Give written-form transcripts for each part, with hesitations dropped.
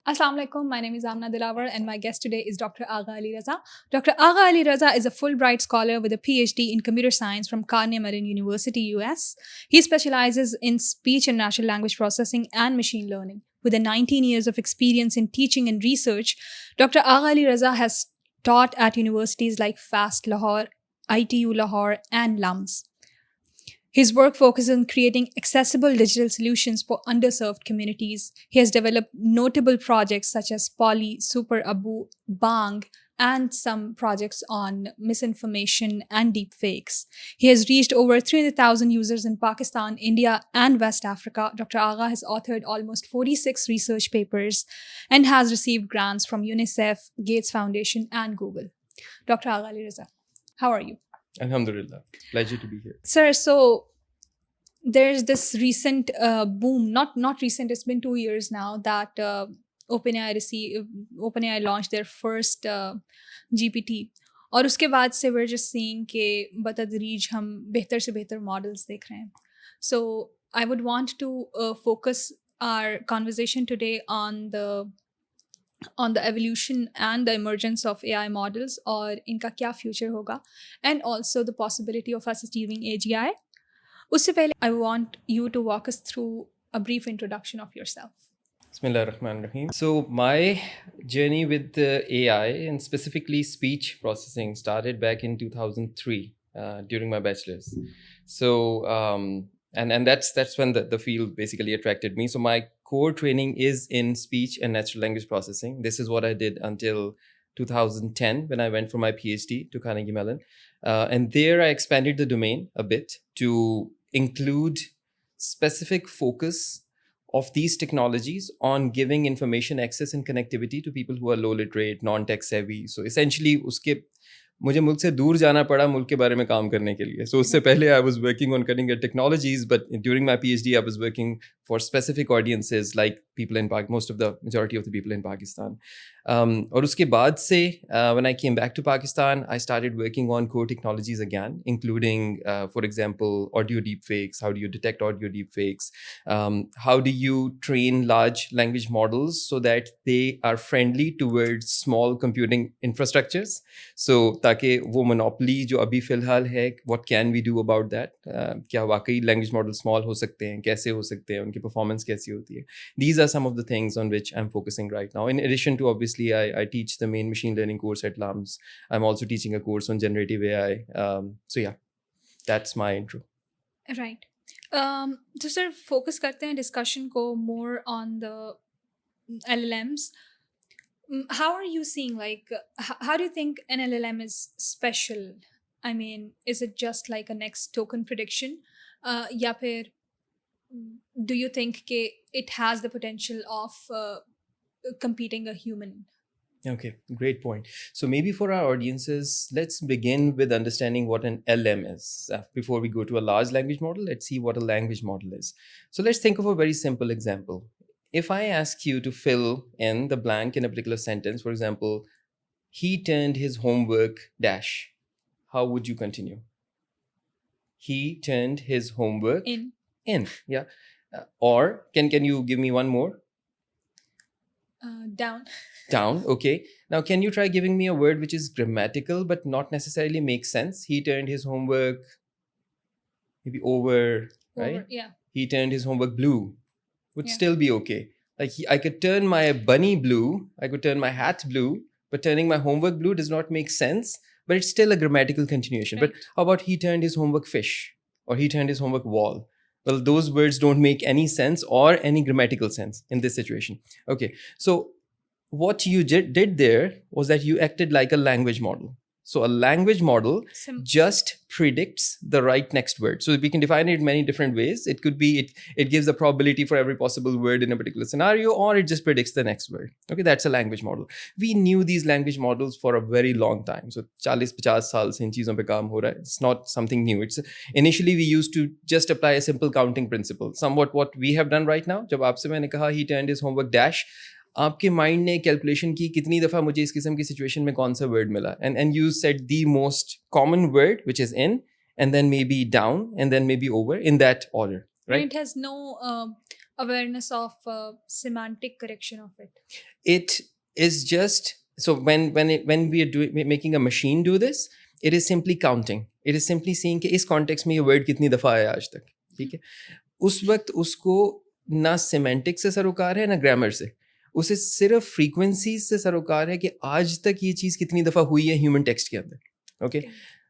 Assalamu alaikum. My name is Amna Dilawar, and my guest today is Dr. Agha Ali Raza. Dr. Agha Ali Raza is a Fulbright scholar with a PhD in computer science from Carnegie Mellon University, US. He specializes in speech and natural language processing and machine learning. With 19 years of experience in teaching and research, Dr. Agha Ali Raza has taught at universities like FAST Lahore, ITU Lahore, and LUMS. His work focuses on creating accessible digital solutions for underserved communities. He has developed notable projects such as Poly, Super Abu, Bang, and some projects on misinformation and deepfakes. He has reached over 300,000 users in Pakistan, India, and West Africa. Dr. Agha has authored almost 46 research papers and has received grants from UNICEF, Gates Foundation, and Google. Dr. Agha Ali Raza, how are you? Alhamdulillah. Pleasure to be here. Sir, so there's this recent boom, not recent, it's been 2 years now, that OpenAI launched their first GPT. और उसके बाद से we're just seeing कि बतदरीज हम बेहतर से बेहतर models देख रहे हैं. So I would want to focus our conversation today on the evolution and the emergence of AI models और इनका क्या future होगा, and also the possibility of us achieving AGI. उससे पहले I want you to walk us through a brief introduction of yourself. Bismillah ar-Rahman ar-Rahim. So my journey with AI and specifically speech processing started back in 2003 during my bachelor's. So and that's when the field basically attracted me. So my core training is in speech and natural language processing. This is what I did until 2010 when I went for my PhD to Carnegie Mellon. And there I expanded the domain a bit to include specific focus of these technologies on giving information access and connectivity to people who are low literate, non-tech savvy. So essentially उसके मुझे मुल्क से दूर जाना पड़ा मुल्क के बारे में काम करने के लिए. So उससे पहले I was working on cutting edge technologies, but during my PhD I was working for specific audiences like people in Pakistan, most of the majority of the people in Pakistan. और उसके बाद से when I came back to Pakistan, I started working on core technologies again, including, for example, audio deepfakes. How do you detect audio deepfakes? How do you train large language models so that they are friendly towards small computing infrastructures? So ताकि वो monopoly जो अभी फ़िलहाल है, what can we do about that? क्या वाकई language models small हो सकते हैं? कैसे हो सकते हैं? उनकी performance कैसी होती है? These are some of the things on which I'm focusing right now. In addition to, obviously, I teach the main machine learning course at LUMS. I'm also teaching a course on generative AI. So yeah, that's my intro. Right. तो sir focus करते हैं discussion को more on the LLMs. How are you seeing, like, how do you think an LLM is special? I mean, is it just like a next token prediction? या फिर do you think कि it has the potential of competing a human? Okay, great point. So maybe for our audiences, let's begin with understanding what an LM is. Before we go to a large language model, let's see what a language model is. So let's think of a very simple example. If I ask you to fill in the blank in a particular sentence, for example, he turned his homework dash, how would you continue? He turned his homework In. Yeah. Or can you give me one more? Down. Down. Okay. Now, can you try giving me a word which is grammatical but not necessarily makes sense? He turned his homework maybe over, right? Over, yeah. He turned his homework blue. Would Yeah. still be okay. Like I could turn my bunny blue, I could turn my hat blue, but turning my homework blue does not make sense. But it's still a grammatical continuation. Right. But how about he turned his homework fish, or he turned his homework wall? Well, those words don't make any sense or any grammatical sense in this situation. Okay, so what you did there was that you acted like a language model. So a language model just predicts the right next word. So we can define it in many different ways. It could be it gives a probability for every possible word in a particular scenario, or it just predicts the next word. Okay, that's a language model. We knew these language models for a very long time. So 40-50 साल से इन चीज़ों पे काम हो रहा है. It's not something new. It's initially we used to just apply a simple counting principle. Somewhat what we have done right now. जब आपसे मैंने कहा he turned his homework dash, आपके माइंड ने कैलकुलेशन की कितनी दफ़ा मुझे इस किस्म की सिचुएशन में कौन सा वर्ड मिला, and you said the most common word which is in, and then maybe down, and then maybe over, in that order, right? It has no awareness of semantic correction of it. It is just so when we are doing making a machine do this, it is simply counting. It is simply seeing कि इस context में ये word कितनी दफा आया आज तक, ठीक है. उस वक्त उसको ना semantic से सरोकार है ना grammar से, उसे सिर्फ frequencies से सरोकार है कि आज तक ये चीज़ कितनी दफा हुई है human text के अंदर. Okay.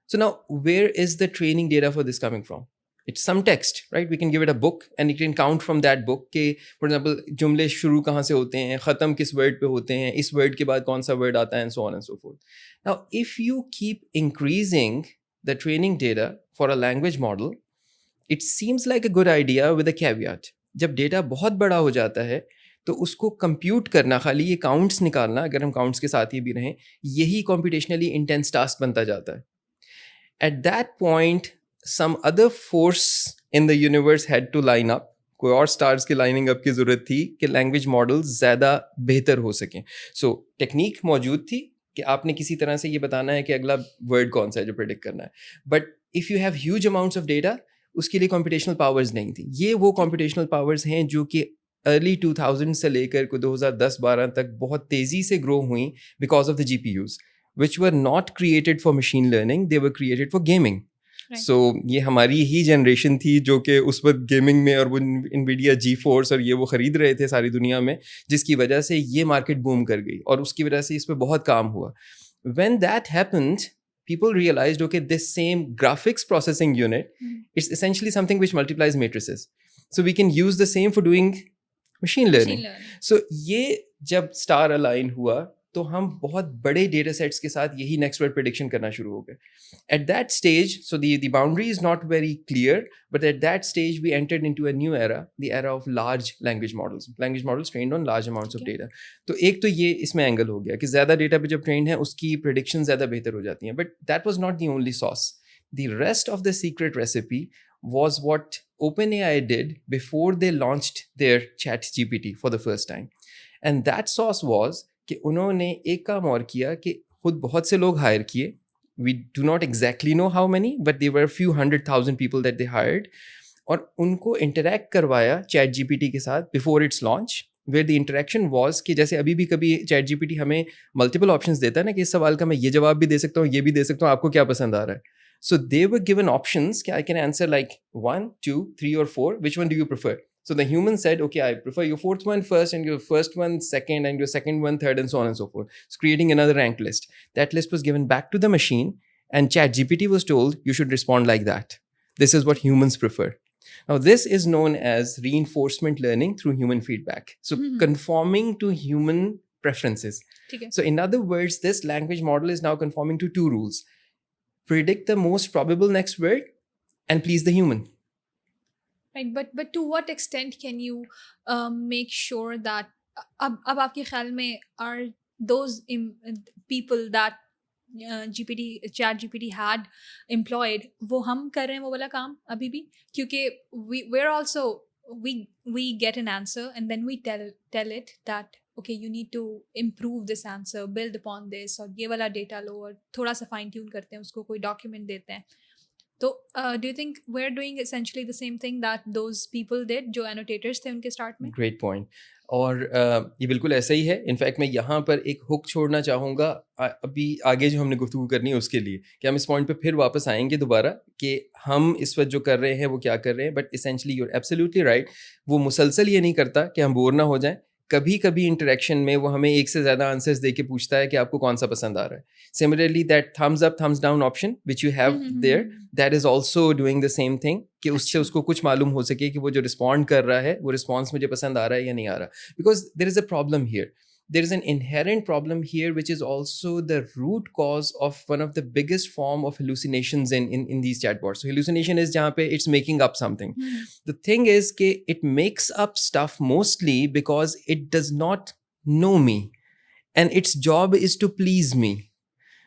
So now where is the training data for this coming from? It's some text, right? We can give it a book and it can count from that book के, for example, जुमले शुरू कहाँ से होते हैं, ख़त्म किस word पे होते हैं, इस word के बाद कौन सा word आता है, and so on and so forth. Now, if you keep increasing the training data for a language model, it seems like a good idea with a caveat. जब data बहुत बड़ा हो जाता है तो उसको compute करना, खाली ये counts निकालना, अगर हम counts के साथ ही भी रहें, यही computationally intense task बनता जाता है. At that point, some other force in the universe had to line up. कोई और stars की lining up की ज़रूरत थी कि language models ज़्यादा बेहतर हो सकें. So, technique मौजूद थी कि आपने किसी तरह से ये बताना है कि अगला word कौन सा है जो predict करना है. But if you have huge amounts of data, उसके लिए computational powers नहीं थी. ये वो computational powers हैं जो कि early 2000 से लेकर को 2010-12 तक बहुत तेज़ी से grow हुई because of the GPUs, which were not created for machine learning, they were created for gaming. Right. So ये हमारी ही जनरेशन थी जो कि उस वक्त गेमिंग में और वो NVIDIA GeForce और ये वो ख़रीद रहे थे सारी दुनिया में, जिसकी वजह से ये मार्केट बूम कर गई और उसकी वजह से इस पर बहुत काम हुआ. When that happened, people realized, okay, this same graphics processing unit, it's essentially something which multiplies matrices. So we can use the same for doing machine learning. So ये जब star align हुआ तो हम बहुत बड़े डेटा सेट्स के साथ यही नेक्स्ट वर्ड प्रेडिक्शन करना शुरू हो गए. At that stage, so the boundary is not very clear, but at that stage we entered into a new era, the era of large language models trained on large amounts of data. तो एक तो ये इसमें angle हो गया कि ज़्यादा data पे जब ट्रेंड है उसकी प्रेडिक्शन ज़्यादा बेहतर हो जाती है. But that was not the only sauce. The rest of the secret recipe was what OpenAI did before they launched their ChatGPT for the first time. And that sauce was कि उन्होंने एक काम और किया कि खुद बहुत से लोग हायर किए. We do not exactly know how many, but there were a few 100,000 people that they hired. और उनको interact करवाया ChatGPT के साथ before its launch, where the interaction was कि जैसे अभी भी कभी ChatGPT हमें multiple options देता है ना कि इस सवाल का मैं ये जवाब भी दे सकता हूँ, ये भी दे सकता हूँ, आपको क्या पसंद आ रहा है. So they were given options कि I can answer like 1, 2, 3 or 4. Which one do you prefer? So the human said, okay, I prefer your fourth one first and your first one second and your second one third and so on and so forth. It's creating another ranked list. That list was given back to the machine and ChatGPT was told you should respond like that. This is what humans prefer. Now this is known as reinforcement learning through human feedback. So conforming to human preferences. Okay. So in other words, this language model is now conforming to two rules. Predict the most probable next word and please the human. Right, but to what extent can you make sure that अब आपके ख्याल में are those people that ChatGPT had employed, वो हम कर रहे हैं वो वाला काम अभी भी? क्योंकि we're also we get an answer and then we tell it that okay, you need to improve this answer, build upon this, और ये वाला डेटा लो और थोड़ा सा फाइन ट्यून करते हैं उसको, कोई डॉक्यूमेंट देते हैं. तो do you think we're doing essentially the same thing that those people did जो annotators थे उनके स्टार्ट में? Great point. और ये बिल्कुल ऐसा ही है. इनफैक्ट मैं यहाँ पर एक हुक छोड़ना चाहूँगा अभी आगे जो हमने गुफ्तगू करनी है उसके लिए, कि हम इस पॉइंट पे फिर वापस आएंगे दोबारा कि हम इस वक्त जो कर रहे हैं वो क्या कर रहे हैं. But essentially you're absolutely right. वो मुसलसल ये नहीं करता कि हम बोर ना हो जाएं. कभी कभी इंटरेक्शन में वो हमें एक से ज़्यादा आंसर्स दे के पूछता है कि आपको कौन सा पसंद आ रहा है. Similarly that thumbs up thumbs down option which you have there, that is also doing the same thing कि उससे उसको कुछ मालूम हो सके कि वो जो रिस्पॉन्ड कर रहा है वो रिस्पॉन्स मुझे पसंद आ रहा है या नहीं आ रहा. Because there is a problem here. There is an inherent problem here, which is also the root cause of one of the biggest form of hallucinations in these chatbots. So hallucination is jahan pe it's making up something. The thing is ke it makes up stuff mostly because it does not know me, and its job is to please me.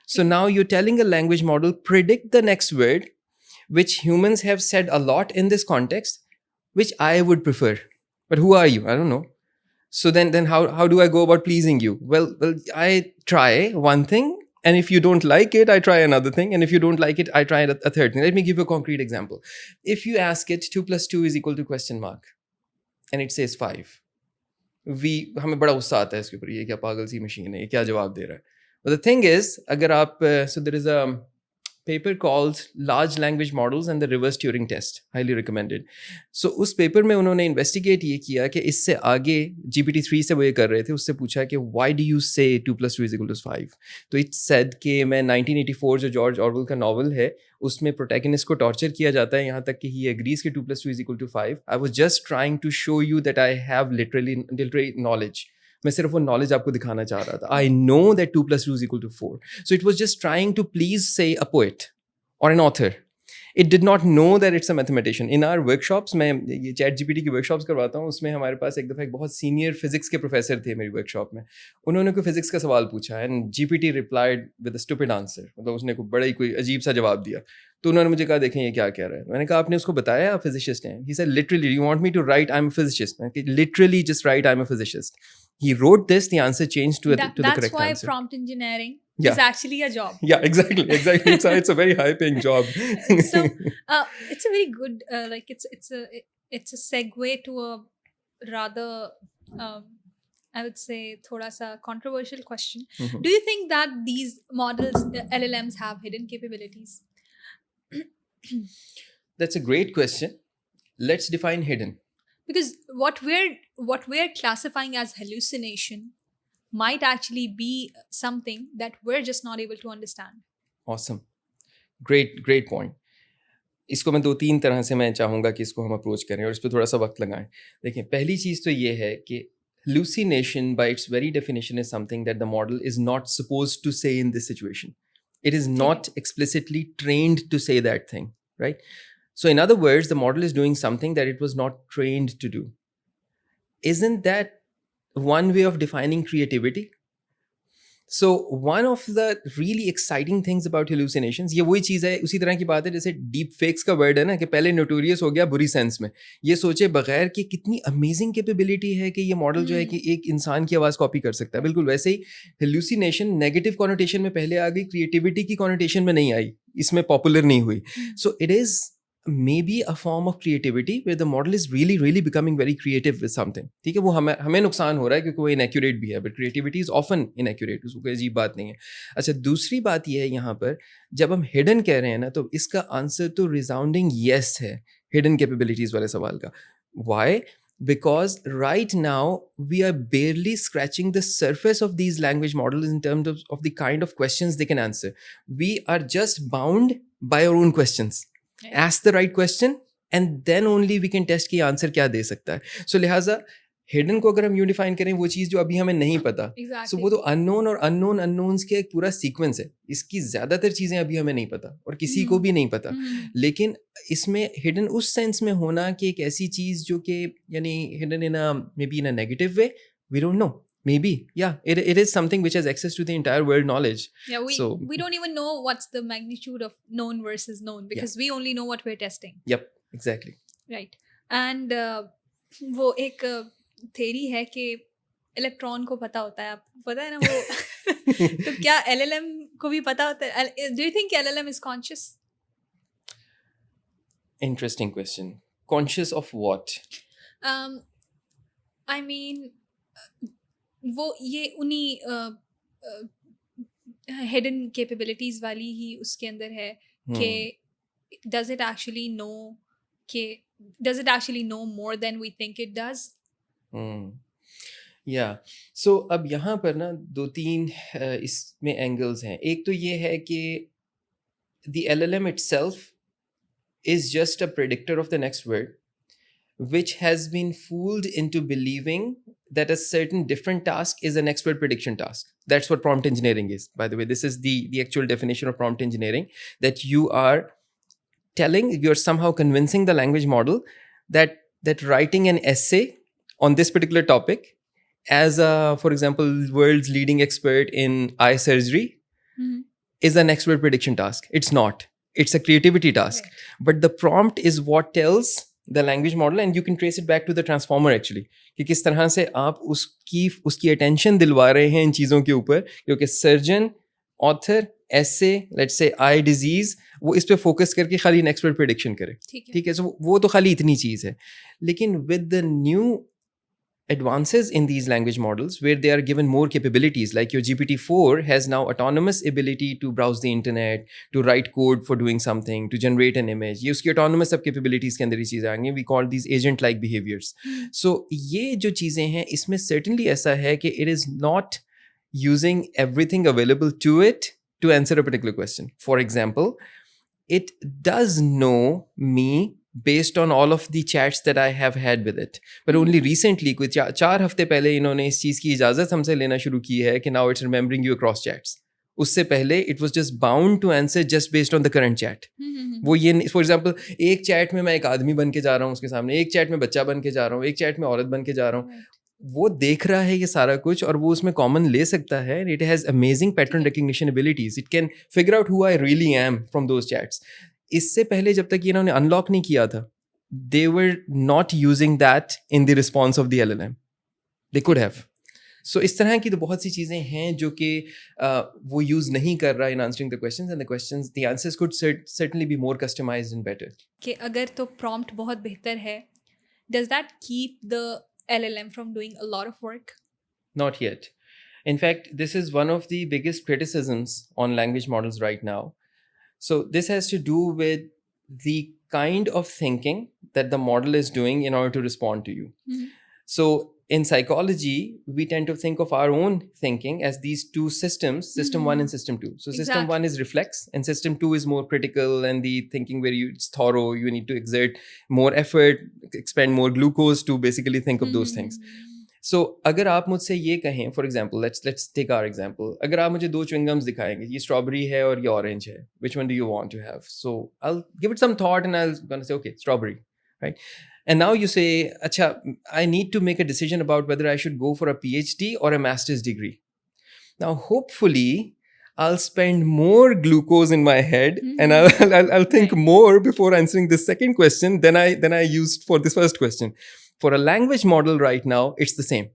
So now you're telling a language model, predict the next word, which humans have said a lot in this context, which I would prefer. But who are you? I don't know. So then how do I go about pleasing you? Well, I try one thing, and if you don't like it, I try another thing, and if you don't like it, I try a third thing. Let me give you a concrete example. If you ask it 2 + 2 is equal to question mark, and it says 5. हमें बड़ा गुस्सा आता है इसके ऊपर, ये क्या पागल सी मशीन है, ये क्या जवाब दे रहा है. But the thing is, अगर आप so there is a paper called Large Language Models and the Reverse Turing Test, highly recommended. So उस पेपर में उन्होंने इन्वेस्टिगेट ये किया कि इससे आगे GPT-3 से वो ये कर रहे थे, उससे पूछा कि why do you say 2 + 2 = 5? तो it said कि मैं 1984 जो जॉर्ज ऑरवेल का नॉवल है उसमें प्रोटैगनिस्ट को टॉर्चर किया जाता है यहाँ तक कि ही एग्रीज कि 2 + 2 = 5. I was just trying to show you that I have literally knowledge. मैं सिर्फ वो नॉलेज आपको दिखाना चाह रहा था. I know that 2 + 2 = 4. So it was just trying to please say a poet और an author. It did not know that it's a mathematician. In our workshops, मैं ये चैट जीपीटी की वर्कशॉप्स करवाता हूँ, उसमें हमारे पास एक दफ़ा एक बहुत सीनियर फिजिक्स के प्रोफेसर थे मेरी वर्कशॉप में. उन्होंने कोई फिजिक्स का सवाल पूछा and GPT replied with a stupid answer. मतलब उसने कोई अजीब सा जवाब दिया. तो उन्होंने मुझे कहा देखें ये क्या कह रहा है. मैंने कहा आपने उसको बताया आप फिजिशिस्ट हैं. He said literally you want me to write I'm a physicist. मैंने कहा literally just write I'm a physicist. He wrote this, the answer changed to the correct answer. That's why prompt engineering Yeah. is actually a job. Yeah, exactly. It's a very high paying job. So it's a very good it's a segue to a rather I would say thoda sa controversial question. Mhm. Do you think that these models LLMs have hidden capabilities? That's a great question. Let's define hidden. Because what we're classifying as hallucination might actually be something that we're just not able to understand. Awesome. Great point. इसको मैं 2-3 तरह से मैं चाहूँगा कि इसको हम approach करें और इस पर थोड़ा सा वक्त लगाएं. देखिए पहली चीज़ तो ये है कि hallucination by its very definition is something that the model is not supposed to say in this situation. It is not explicitly trained to say that thing, right? So in other words, the model is doing something that it was not trained to do. Isn't that one way of defining creativity? So one of the really exciting things about hallucinations, ये वही चीज़ है, उसी तरह की बात है जैसे deep fakes का वर्ड है ना कि पहले नोटोरियस हो गया बुरी सेंस में. ये सोचे बगैर कि कितनी अमेजिंग कैपेबिलिटी है कि ये मॉडल जो है कि एक इंसान की आवाज़ कॉपी कर सकता है. बिल्कुल वैसे ही hallucination नेगेटिव कॉनोटेशन में पहले आ गई, क्रिएटिविटी की कॉनोटेशन में नहीं आई, इसमें पॉपुलर नहीं हुई. So it is maybe a form of creativity where the model is really becoming very creative with something. ठीक है, वो हमें नुकसान हो रहा है क्योंकि वो inaccurate भी है, but creativity is often inaccurate. उसको कोई अजीब बात नहीं है. अच्छा दूसरी बात ये है यहाँ पर जब हम hidden कह रहे हैं ना तो इसका आंसर तो resounding yes है hidden capabilities वाले सवाल का. Why? Because right now we are barely scratching the surface of these language models in terms of the kind of questions they can answer. We are just bound by our own questions. Ask the right question and then only we can test कि answer क्या दे सकता है. So लिहाजा hidden को अगर हम यूं define करें वो चीज़ जो अभी हमें नहीं पता, Exactly. so वो तो अननोन और अननोन्स के एक पूरा सीक्वेंस है. इसकी ज़्यादातर चीज़ें अभी हमें नहीं पता और किसी को भी नहीं पता. लेकिन इसमें हिडन उस सेंस में होना कि एक ऐसी चीज़ जो कि यानी hidden in a maybe in a negative way, we don't know. Maybe, yeah, it is something which has access to the entire world knowledge. Yeah, So we don't even know what's the magnitude of known versus known because we only know what we're testing. Yep, exactly. Right. And वो एक theory है कि electron को पता होता है, आपको पता है ना वो. तो क्या LLM को भी पता होता है? Do you think LLM is conscious? Interesting question. Conscious of what? I mean वो ये उन्हीं हिडन कैपेबिलिटीज वाली ही उसके अंदर है कि does it actually know more than we think it does? Yeah. So अब यहाँ पर ना 2-3 इसमें एंगल्स हैं. एक तो ये है कि the LLM itself is just a predictor of the next word, which has been fooled into believing that a certain different task is a next word prediction task. That's what prompt engineering is. By the way, this is the actual definition of prompt engineering, that you are you're somehow convincing the language model that writing an essay on this particular topic as for example, world's leading expert in eye surgery is a next word prediction task. It's not. It's a creativity task. Right. But the prompt is what tells the language model, and you can trace it back to the transformer actually, कि किस तरह से आप उसकी attention दिलवा रहे हैं इन चीज़ों के ऊपर, क्योंकि सर्जन, ऑथर ऐसे लेट्स से आई डिजीज, वो इस पे फोकस करके खाली नेक्स्ट एक्सपर्ट प्रेडिक्शन करे, ठीक है. ठीक है. सो वो तो खाली इतनी चीज़ है. लेकिन with the new advances in these language models where they are given more capabilities, like your GPT-4 has now autonomous ability to browse the internet, to write code for doing something, to generate an image. ये उसकी autonomous सब capabilities के अंदर ये चीज़ें आएंगी. We call these agent like behaviors. So ये जो चीज़ें हैं इसमें certainly ऐसा है कि it is not using everything available to it to answer a particular question. For example, it does know me based on all of the chats that I have had with it. But only recently, कुछ 4 हफ्ते पहले इन्होंने इस चीज़ की इजाज़त हमसे लेना शुरू की है कि now it's remembering you across chats. उससे पहले it was just bound to answer just based on the current chat. वो ये फॉर एग्जाम्पल एक चैट में मैं एक आदमी बन के जा रहा हूँ उसके सामने, एक चैट में बच्चा बन के जा रहा हूँ, एक चैट में औरत बन के जा रहा हूँ. वो देख रहा है ये सारा कुछ और वो उसमें कॉमन ले सकता है. It has amazing pattern recognition abilities. It can figure out who I really am from those chats. इससे पहले जब तक ये इन्होंने अनलॉक नहीं किया था, they were not using that in the response of the LLM. They could have. So इस तरह की तो बहुत सी चीज़ें हैं जो कि वो यूज़ नहीं कर रहा in answering the questions, and the questions, the answers could certainly be more customized and better. कि अगर तो prompt बहुत बेहतर है, does that keep the LLM from doing a lot of work? Not yet. In fact, this is one of the biggest criticisms on language models right now. So this has to do with the kind of thinking that the model is doing in order to respond to you. So in psychology, we tend to think of our own thinking as these two systems, system 1 and system 2. So system 1 is reflex and system 2 is more critical, and the thinking where it's thorough, you need to exert more effort, expend more glucose to basically think of those things. So अगर आप मुझसे ये कहें, for example let's take our example, अगर आप मुझे 2 chewing gums दिखाएंगे, ये स्ट्रॉबेरी है और ये ऑरेंज है, which one do you want to have? So I'll give it some thought and I'll gonna say okay, strawberry, right? And now you say, अच्छा, I need to make a decision about whether I should go for a PhD or a master's degree. Now hopefully I'll spend more glucose in my head and I'll think more before answering this second question than I used for this first question. For a language model right now, it's the same.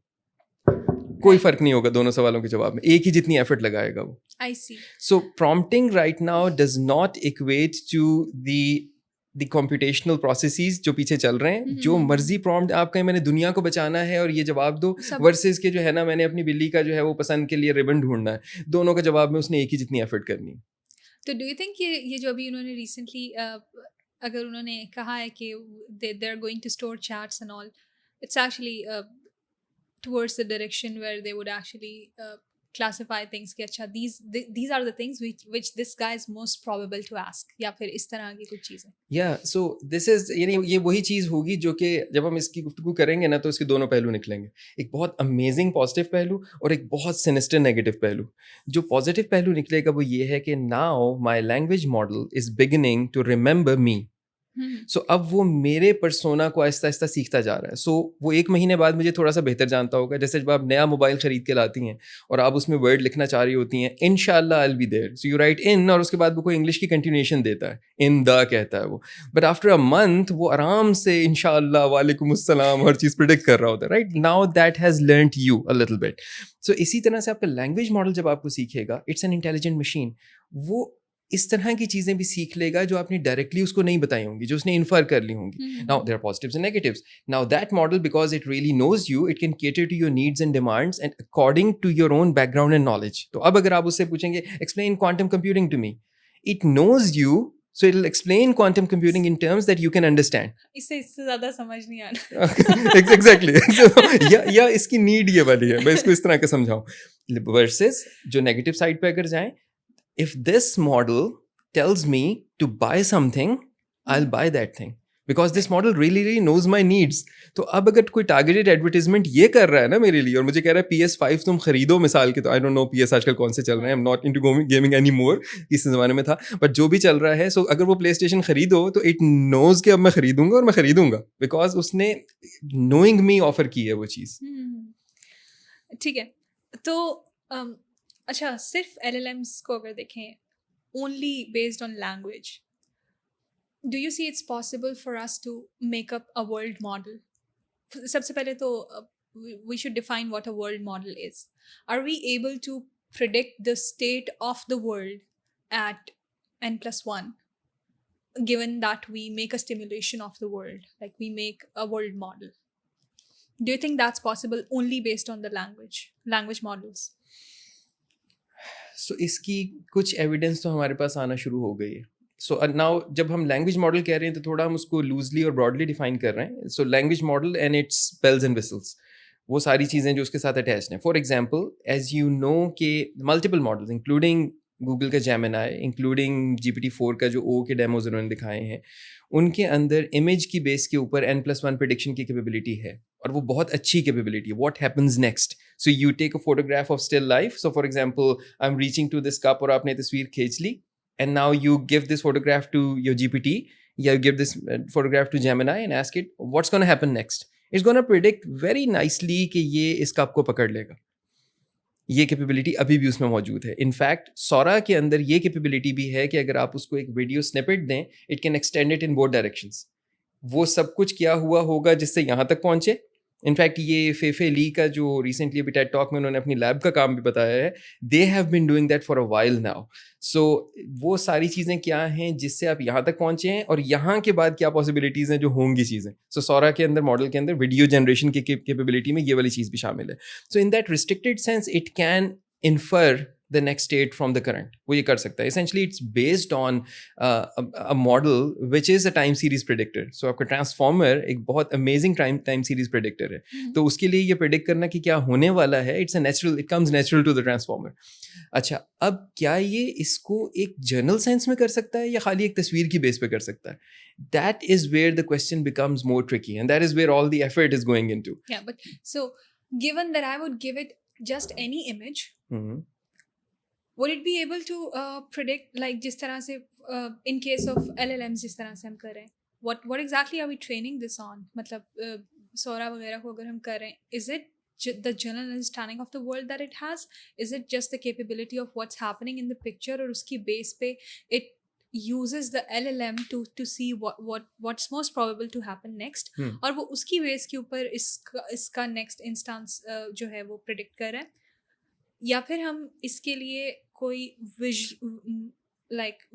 कोई फर्क नहीं होगा दोनों सवालों के जवाब में, एक ही जितनी एफर्ट लगाएगा वो. I see. So prompting right now does not equate to the computational processes जो पीछे चल रहे हैं. जो मर्जी prompt आप कहें मैंने दुनिया को बचाना है और ये जवाब दो, वर्सेस के जो है ना मैंने अपनी बिल्ली का जो है वो पसंद के लिए रिबन ढूंढना है, दोनों का जवाब में उसने एक ही जितनी एफर्ट करनी है. तो डू यू थिंक ये जो अभी उन्होंने रिसेंटली अगर उन्होंने कहा है कि they are going to store chats and all, it's actually towards the direction where they would actually classify things कि अच्छा these are the things which this guy is most probable to ask, या फिर इस तरह की कुछ चीज़ें. Yeah, so this is यानी ये वही चीज़ होगी जो कि जब हम इसकी गुफ्तगू करेंगे ना तो इसके दोनों पहलू निकलेंगे. एक बहुत अमेजिंग पॉजिटिव पहलू और एक बहुत सिनिस्टर नेगेटिव पहलू. जो पॉजिटिव पहलू निकलेगा वो ये है कि now my language model is beginning to remember me. So अब वो मेरे पर्सोना को आहिस्ता आहिस्ता सीखता जा रहा है. सो वो 1 महीने बाद मुझे थोड़ा सा बेहतर जानता होगा. जैसे जब आप नया मोबाइल खरीद के लाती हैं और आप उसमें वर्ड लिखना चाह रही होती हैं, इंशाल्लाह I will be there, so you right in और उसके बाद वो कोई इंग्लिश की कंटिन्यूएशन देता है, इन द कहता है वो. बट आफ्टर अ मंथ वो आराम से इंशाल्लाह वालेकुम अस्सलाम हर चीज़ प्रिडिक्ट कर रहा होता है. Right now that has learned you a little bit. So इसी तरह से आपका लैंग्वेज मॉडल जब आपको सीखेगा, इट्स एन इंटेलिजेंट मशीन. वो इस तरह की चीज़ें भी सीख लेगा जो आपने डायरेक्टली उसको नहीं बताई होंगी, जो उसने इन्फर कर ली होंगी. Now there are positives and negatives. Now that model because it really knows you, it can cater to your needs and demands and according to your own background and knowledge. तो अब अगर आप उससे पूछेंगे explain quantum computing to me, it knows you, so it'll explain quantum computing in terms that you can understand. इससे ज़्यादा समझ नहीं आना. Exactly. या इसकी नीड ये वाली है, मैं इसको इस तरह का समझाऊं. Versus जो नेगेटिव साइड पे अगर जाएं, if this model tells me to buy something, I'll buy that thing because this model really knows my needs. तो अब अगर कोई टारगेटेड एडवर्टाइजमेंट ये कर रहा है ना मेरे लिए और मुझे कह रहा है PS5 तुम खरीदो मिसाल के, तो आई डोंट नो PS आजकल कौन से चल रहे हैं, I am not into gaming any more, इस ज़माने में था, बट जो भी चल रहा है, सो अगर वो प्ले स्टेशन खरीदो तो इट नोज के अब मैं खरीदूंगा और मैं खरीदूंगा बिकॉज उसने नोइंग मी ऑफर की है वो चीज़. ठीक है. तो अच्छा, सिर्फ LLMs को अगर देखें only based on language, do you see it's possible for us to make up a world model? सबसे पहले तो we should define what a world model is. Are we able to predict the state of the world at n+1, given that we make a stimulation of the world, like we make a world model? Do you think that's possible only based on the language models? सो इसकी कुछ evidence तो हमारे पास आना शुरू हो गई है. So now जब हम लैंग्वेज मॉडल कह रहे हैं तो थोड़ा हम उसको लूजली और ब्रॉडली डिफाइन कर रहे हैं. So language model and its bells and whistles, वो सारी चीज़ें जो उसके साथ अटैच्ड हैं. For example, as you know के मल्टीपल मॉडल्स इंक्लूडिंग गूगल का जेमिनाई, इंक्लूडिंग GPT-4 का जो ओ के डेमोज उन्होंने दिखाए हैं, उनके अंदर इमेज की बेस के ऊपर n+1 प्रिडिक्शन की कैपेबिलिटी है, और वो बहुत अच्छी कैपेबिलिटी है. What happens next? So you take a photograph of still life. So for example, I am reaching to this cup और आपने तस्वीर खींच ली, and now you give this photograph to your GPT, you give this photograph to Gemini and ask it what's going to happen next. It's going to predict very nicely कि ये इस cup को पकड़ लेगा. ये कैपेबिलिटी अभी भी उसमें मौजूद है. इनफैक्ट सोरा के अंदर ये कैपेबिलिटी भी है कि अगर आप उसको एक वीडियो स्निपेट दें, it can extend it in both directions. वो सब कुछ किया हुआ होगा जिससे यहाँ तक पहुँचे. इनफैक्ट ये फेफे ली का जो रिसेंटली अभी टेड टॉक में उन्होंने अपनी लैब का काम भी बताया है, they have been doing that for a while now. So वो सारी चीज़ें क्या हैं जिससे आप यहाँ तक पहुँचे हैं, और यहाँ के बाद क्या पॉसिबिलिटीज़ हैं जो होंगी चीज़ें. सो सोरा के अंदर, मॉडल के अंदर वीडियो जनरेशन की कैपेबिलिटी में ये वाली चीज़ भी शामिल है. So in that restricted sense it can infer the next state from the current. वो ये कर सकता है. Essentially it's based on a model which is a time series predictor. So आपका ट्रांसफॉर्मर एक बहुत amazing time series predictor है. तो उसके लिए ये predict करना कि क्या होने वाला है, it comes natural to the transformer. अच्छा, अब क्या ये इसको एक जनरल सेंस में कर सकता है या खाली एक तस्वीर की बेस पे कर सकता है? That is where the question becomes more tricky, and that is where all the effort is going into. Yeah, but so given that I would give it just any image, would it be able to predict, like जिस तरह से in case of LLMs जिस तरह से हम कर रहे हैं, what exactly are we training this on? मतलब सोरा वगैरह को अगर हम कर रहे हैं, is it the general understanding of the world that it has? Is it just the capability of what's happening in the picture, और उसकी base पे it uses the LLM to see what's most probable to happen next, और वो उसकी base के ऊपर इसका next instance जो है वो predict कर रहा है, या फिर हम इसके लिए कोई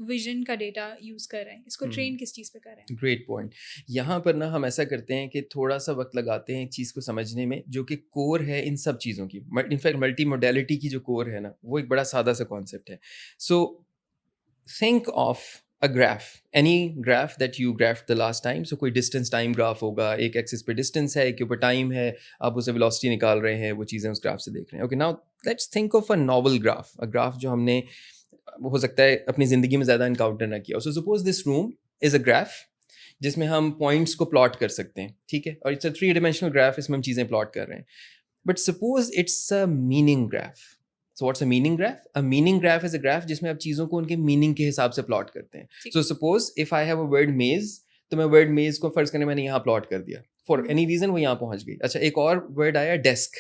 विजन का डेटा यूज कर रहे हैं? इसको ट्रेन किस चीज़ पे कर रहे हैं? Great point. यहाँ पर ना हम ऐसा करते हैं कि थोड़ा सा वक्त लगाते हैं एक चीज़ को समझने में जो कि कोर है इन सब चीज़ों की. इनफैक्ट मल्टी मोडेलिटी की जो कोर है ना, वो एक बड़ा सादा सा कॉन्सेप्ट है. So think of a graph, any graph that you graphed the last time. So कोई distance time graph होगा, एक एक्सिस पे distance है, एक के ऊपर time है, आप उसे velocity निकाल रहे हैं, वो चीज़ें उस ग्राफ से देख रहे हैं. Okay, now let's think of a novel graph, a graph जो हमने हो सकता है अपनी ज़िंदगी में ज़्यादा encounter ना किया. So suppose this room is a graph जिसमें हम पॉइंट्स को प्लॉट कर सकते हैं, ठीक है, और इट्स अ 3-dimensional ग्राफ, इसमें हम चीज़ें प्लॉट कर रहे हैं. But suppose it's a meaning graph. So what's a meaning graph? A meaning graph is a graph जिसमें आप चीज़ों को उनके मीनिंग के हिसाब से प्लॉट करते हैं. So suppose if I have a word maze, तो मैं word maze को फर्ज करने मैंने यहाँ प्लॉट कर दिया. For any reason वो यहाँ पहुँच गई. अच्छा, एक और word आया desk.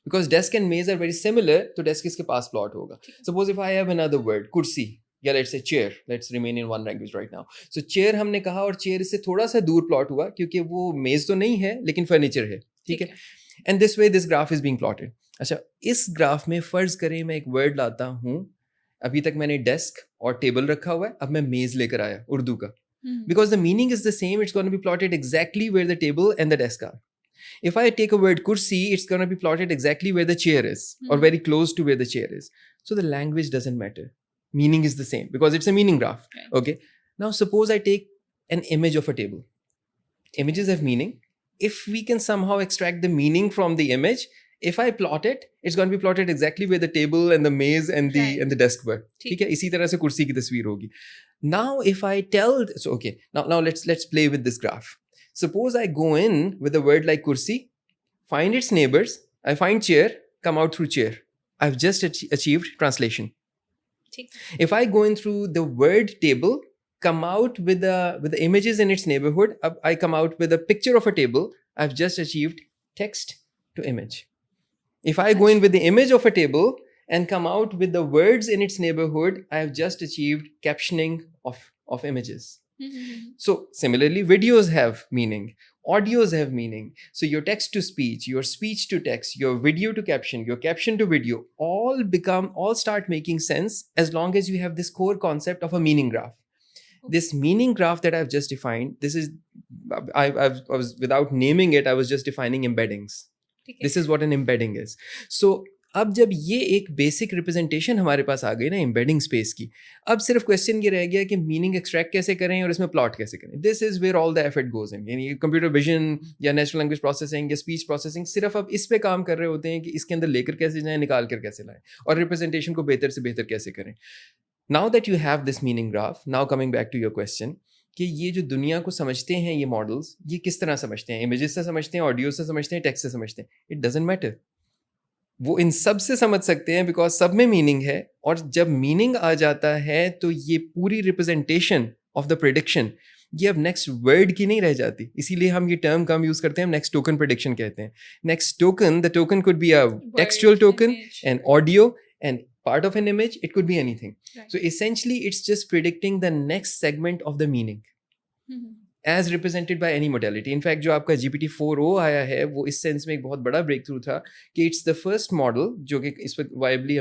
Because desk and maze are very similar, तो desk इसके पास प्लॉट होगा. Suppose if I have another word, कुर्सी, या let's say chair. Let's remain in one language right now. So chair हमने कहा, और chair इससे थोड़ा सा दूर प्लॉट हुआ क्योंकि वो maze तो नहीं है लेकिन फर्नीचर है, ठीक है. And this way this graph is being plotted. अच्छा, इस ग्राफ में फ़र्ज़ करें मैं एक वर्ड लाता हूँ. अभी तक मैंने डेस्क और टेबल रखा हुआ है, अब मैं मेज़ लेकर आया उर्दू का. Because the meaning is the same, it's gonna be plotted exactly where the table and the desk are. If I take a word kursi, it's going to be plotted exactly where the chair is, or very close to where the chair is. So the language doesn't matter. Meaning is the same because it's a meaning graph. Okay. Now suppose I take an image of a table. Images have meaning. If we can somehow extract the meaning from the image, if I plot it, it's going to be plotted exactly where the table and the maze and the desk were. ठीक है, इसी तरह से कुर्सी की तस्वीर होगी. Now if I tell, so okay, now let's play with this graph. Suppose I go in with a word like kursi, find its neighbors, I find chair, come out through chair. I've just achieved translation. If I go in through the word table, come out with the images in its neighborhood, I come out with a picture of a table, I've just achieved text to image. If I go in with the image of a table and come out with the words in its neighborhood, I have just achieved captioning of images. So similarly, videos have meaning. audios have meaning. So your text to speech, your speech to text, your video to caption, your caption to video, all start making sense as long as you have this core concept of a meaning graph. This meaning graph that I've just defined, this is, I was, without naming it, I was just defining embeddings. This is what an embedding is. So अब जब ये एक basic representation हमारे पास आ गई ना embedding space की, अब सिर्फ क्वेश्चन ये रह गया कि मीनिंग एक्सट्रैक्ट कैसे करें और इसमें प्लॉट कैसे करें. This is where all the effort goes in. यानी कंप्यूटर विजन या नेचुरल लैंग्वेज प्रोसेसिंग या स्पीच प्रोसेसिंग सिर्फ अब इस पे काम कर रहे होते हैं कि इसके अंदर लेकर कैसे जाएं, निकाल कर कैसे लाएं और रिप्रेजेंटेशन को बेहतर से बेहतर कैसे करें. Now that you have this meaning graph, now coming back to your question कि ये जो दुनिया को समझते हैं ये मॉडल्स, ये किस तरह समझते हैं? इमेजेस से समझते हैं, ऑडियो से समझते हैं, टेक्स्ट से समझते हैं? It doesn't matter. वो इन सब से समझ सकते हैं बिकॉज सब में मीनिंग है. और जब मीनिंग आ जाता है तो ये पूरी रिप्रेजेंटेशन ऑफ द प्रेडिक्शन ये अब नेक्स्ट वर्ड की नहीं रह जाती. इसीलिए हम ये टर्म कम यूज करते हैं, हम नेक्स्ट टोकन प्रेडिक्शन कहते हैं. Next token, the token could be a textual token, an audio, and part of an image, it could be anything. Right. So essentially it's just predicting the next segment of the meaning as represented by any modality. In fact जो आपका GPT-4o आया है वो इस sense में एक बहुत बड़ा ब्रेक थ्रू था कि it's the first model जो कि इस वक्त वाइबली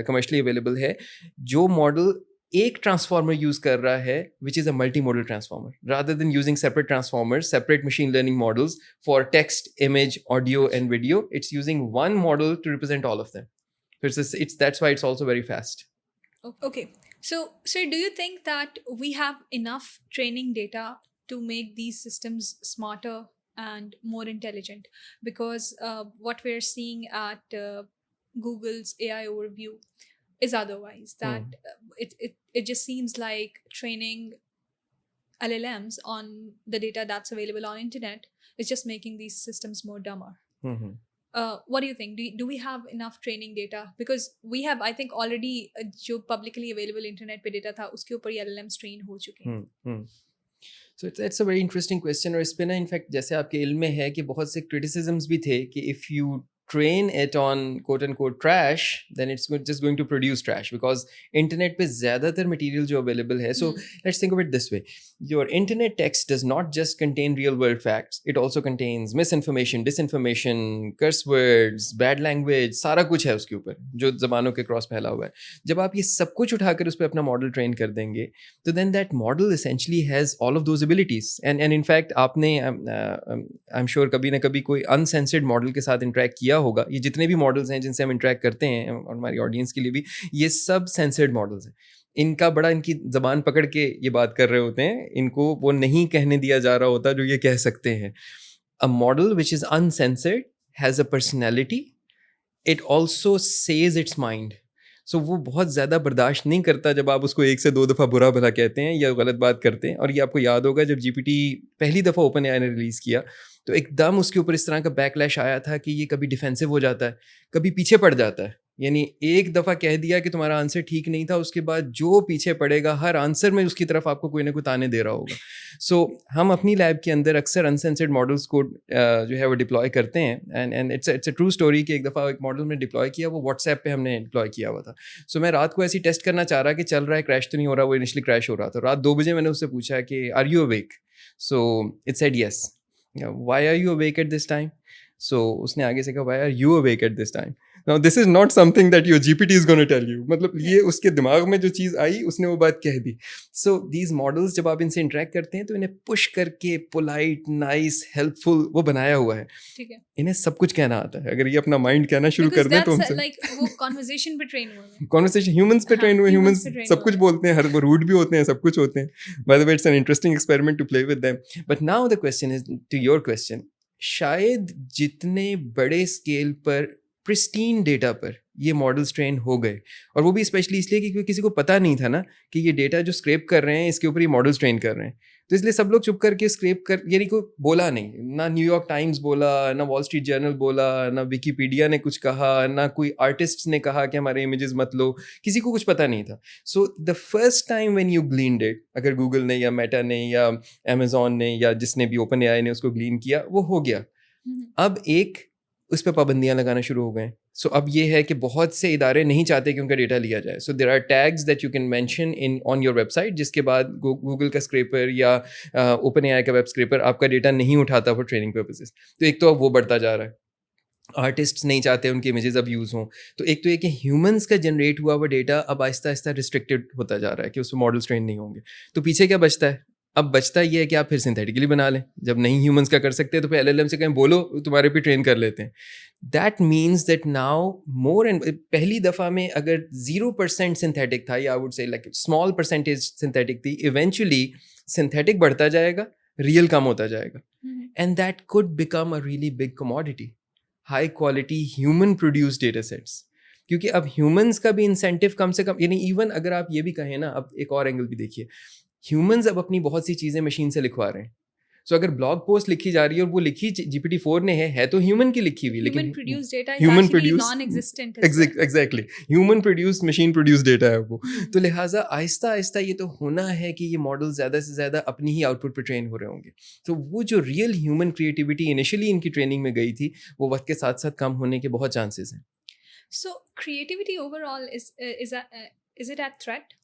commercially available है, जो मॉडल एक ट्रांसफॉर्मर यूज कर रहा है which is a multimodal transformer rather than using separate transformers, separate machine learning models for text, image, audio and video. It's using one model to represent all of them. That's why it's also very fast. Okay. So, sir, do you think that we have enough training data to make these systems smarter and more intelligent? Because what we're seeing at Google's AI overview is otherwise. That it just seems like training LLMs on the data that's available on internet is just making these systems more dumber. What do you think? Do we have enough training data? Because we have, I think, already जो publicly available internet पे data था उसके ऊपर ये LLMs train हो चुके हैं. So it's a very interesting question. और इस पे ना इनफैक्ट जैसे आपके इल्म में है कि बहुत से criticisms भी थे कि if you train it on quote unquote trash, then it's just going to produce trash because internet पे ज़्यादातर material जो available है. So let's think of it this way. Your internet text does not just contain real world facts. It also contains misinformation, disinformation, curse words, bad language, सारा कुछ है उसके ऊपर जो ज़बानों के क्रॉस फैला हुआ है. जब आप ये सब कुछ उठाकर उस पर अपना मॉडल ट्रेन कर देंगे तो then that model essentially has all of those abilities. And in fact आपने I'm sure कभी ना कभी कोई uncensored मॉडल के साथ इंटरेक्ट किया होगा. ये जितने भी मॉडल्स हैं जिनसे हम इंटरेक्ट करते हैं और हमारी ऑडियंस के लिए भी, ये सब सेंसर्ड मॉडल्स हैं. इनका बड़ा इनकी ज़बान पकड़ के ये बात कर रहे होते हैं, इनको वो नहीं कहने दिया जा रहा होता जो ये कह सकते हैं. A model which is uncensored has a personality. It also says its mind. So वो बहुत ज़्यादा बर्दाश्त नहीं करता जब आप उसको एक से दो दफ़ा बुरा भला कहते हैं या गलत बात करते हैं. और ये आपको याद होगा जब GPT पहली दफ़ा ओपन एआई ने रिलीज़ किया तो एकदम उसके ऊपर इस तरह का बैकलैश आया था कि ये कभी डिफेंसिव हो जाता है, कभी पीछे पड़ जाता है. यानी एक दफ़ा कह दिया कि तुम्हारा आंसर ठीक नहीं था, उसके बाद जो पीछे पड़ेगा हर आंसर में उसकी तरफ आपको कोई ना कोई ताने दे रहा होगा. सो हम अपनी लैब के अंदर अक्सर अनसेंसर्ड मॉडल्स को जो है वो डिप्लॉय करते हैं. And it's a true story कि एक दफ़ा एक मॉडल में डिप्लॉय किया, वो व्हाट्सएप पे हमने डिप्लॉय किया हुआ था. सो मैं रात को ऐसी टेस्ट करना चाह रहा कि चल रहा है, क्रैश तो नहीं हो रहा. वो इनिशियली क्रैश हो रहा था. रात 2 बजे मैंने उससे पूछा कि are you awake? So it said yes. Why are you awake at this time? So उसने आगे से कहा why are you awake at this time? Now this is not something that your GPT is going to tell you. मतलब ये उसके दिमाग में जो चीज़ आई उसने वो बात कह दी. So these models जब आप इनसे इंटरेक्ट करते हैं तो इन्हें पुश करके पोलाइट, नाइस, हेल्पफुल वो बनाया हुआ है. ठीक है. इन्हें सब कुछ कहना आता है. अगर ये अपना माइंड कहना शुरू कर दें तो हमसे like वो कॉन्वर्सेशन पे ट्रेन हुए हैं. कॉन्वर्सेशन ह्यूमंस पे ट्रेन हुए. ह्यूमंस सब कुछ बोलते हैं, हर वो रूड भी होते हैं, सब कुछ होते हैं. By the way, it's an interesting experiment to play with them. But now the question is to your question. शायद जितने बड़े स्केल पर प्रिस्टीन डेटा पर ये मॉडल्स ट्रेन हो गए, और वो भी स्पेशली इसलिए कि किसी को पता नहीं था ना कि ये डेटा जो स्क्रैप कर रहे हैं इसके ऊपर ये मॉडल्स ट्रेन कर रहे हैं, तो इसलिए सब लोग चुप करके स्क्रैप कर, यानी कोई बोला नहीं, ना न्यूयॉर्क टाइम्स बोला, ना वॉल स्ट्रीट जर्नल बोला, ना विकीपीडिया ने कुछ कहा, ना कोई आर्टिस्ट ने कहा कि हमारे इमेजेस मत लो, किसी को कुछ पता नहीं था. So the first time when you gleaned it, अगर गूगल ने या मेटा ने या अमेजॉन ने या जिसने भी ओपन एआई ने उसको ग्लीन किया, वो हो गया. अब एक उस पर पाबंदियां लगाना शुरू हो गए. सो अब ये है कि बहुत से इदारे नहीं चाहते कि उनका डेटा लिया जाए. So there are tags that you can mention in on your website, जिसके बाद गूगल का स्क्रैपर या ओपन एआई का वेब स्क्रैपर आपका डेटा नहीं उठाता फॉर ट्रेनिंग पर्पसेस. तो एक तो अब वो बढ़ता जा रहा है. आर्टिस्ट्स नहीं चाहते उनके इमेजेस अब यूज़ हों. तो एक तो ये कि ह्यूमंस का जनरेट हुआ हुआ डेटा अब आहिस्ता आहिस्ता रिस्ट्रिक्टेड होता जा रहा है कि उसमें मॉडल्स ट्रेन नहीं होंगे. तो पीछे क्या बचता है? अब बचता ये है कि आप फिर सिंथेटिकली बना लें. जब नहीं ह्यूमंस का कर सकते तो फिर एलएलएम से कहें बोलो तुम्हारे पे ट्रेन कर लेते हैं. That means that now more and पहली दफ़ा में अगर 0% सिंथेटिक था, या I would say like small percentage synthetic थी, इवेंचुअली सिंथेटिक बढ़ता जाएगा, रियल कम होता जाएगा. And that could become a really big commodity, high quality human produce data sets. क्योंकि अब ह्यूमंस का भी इंसेंटिव कम से कम, यानी इवन अगर आप ये भी कहें ना, अब एक और एंगल भी देखिए, ह्यूमंस अब अपनी बहुत सी चीज़ें मशीन से लिखवा रहे हैं. सो अगर ब्लॉग पोस्ट लिखी जा रही है और वो लिखी GPT-4 ने है तो ह्यूमन की लिखी हुई, लेकिन Human produced data is human actually produced- non-existent as well. Exactly human produce machine produce data है वो. तो लिहाजा आहिस्ता आहिस्ता ये तो होना है कि ये मॉडल ज़्यादा से ज़्यादा अपनी ही आउटपुट पर ट्रेन हो रहे होंगे. तो वो जो रियल ह्यूमन क्रिएटिविटी इनिशियली इनकी ट्रेनिंग में गई थी, वो वक्त के साथ साथ कम होने के बहुत चांसेस हैं. So creativity overall is it at threat?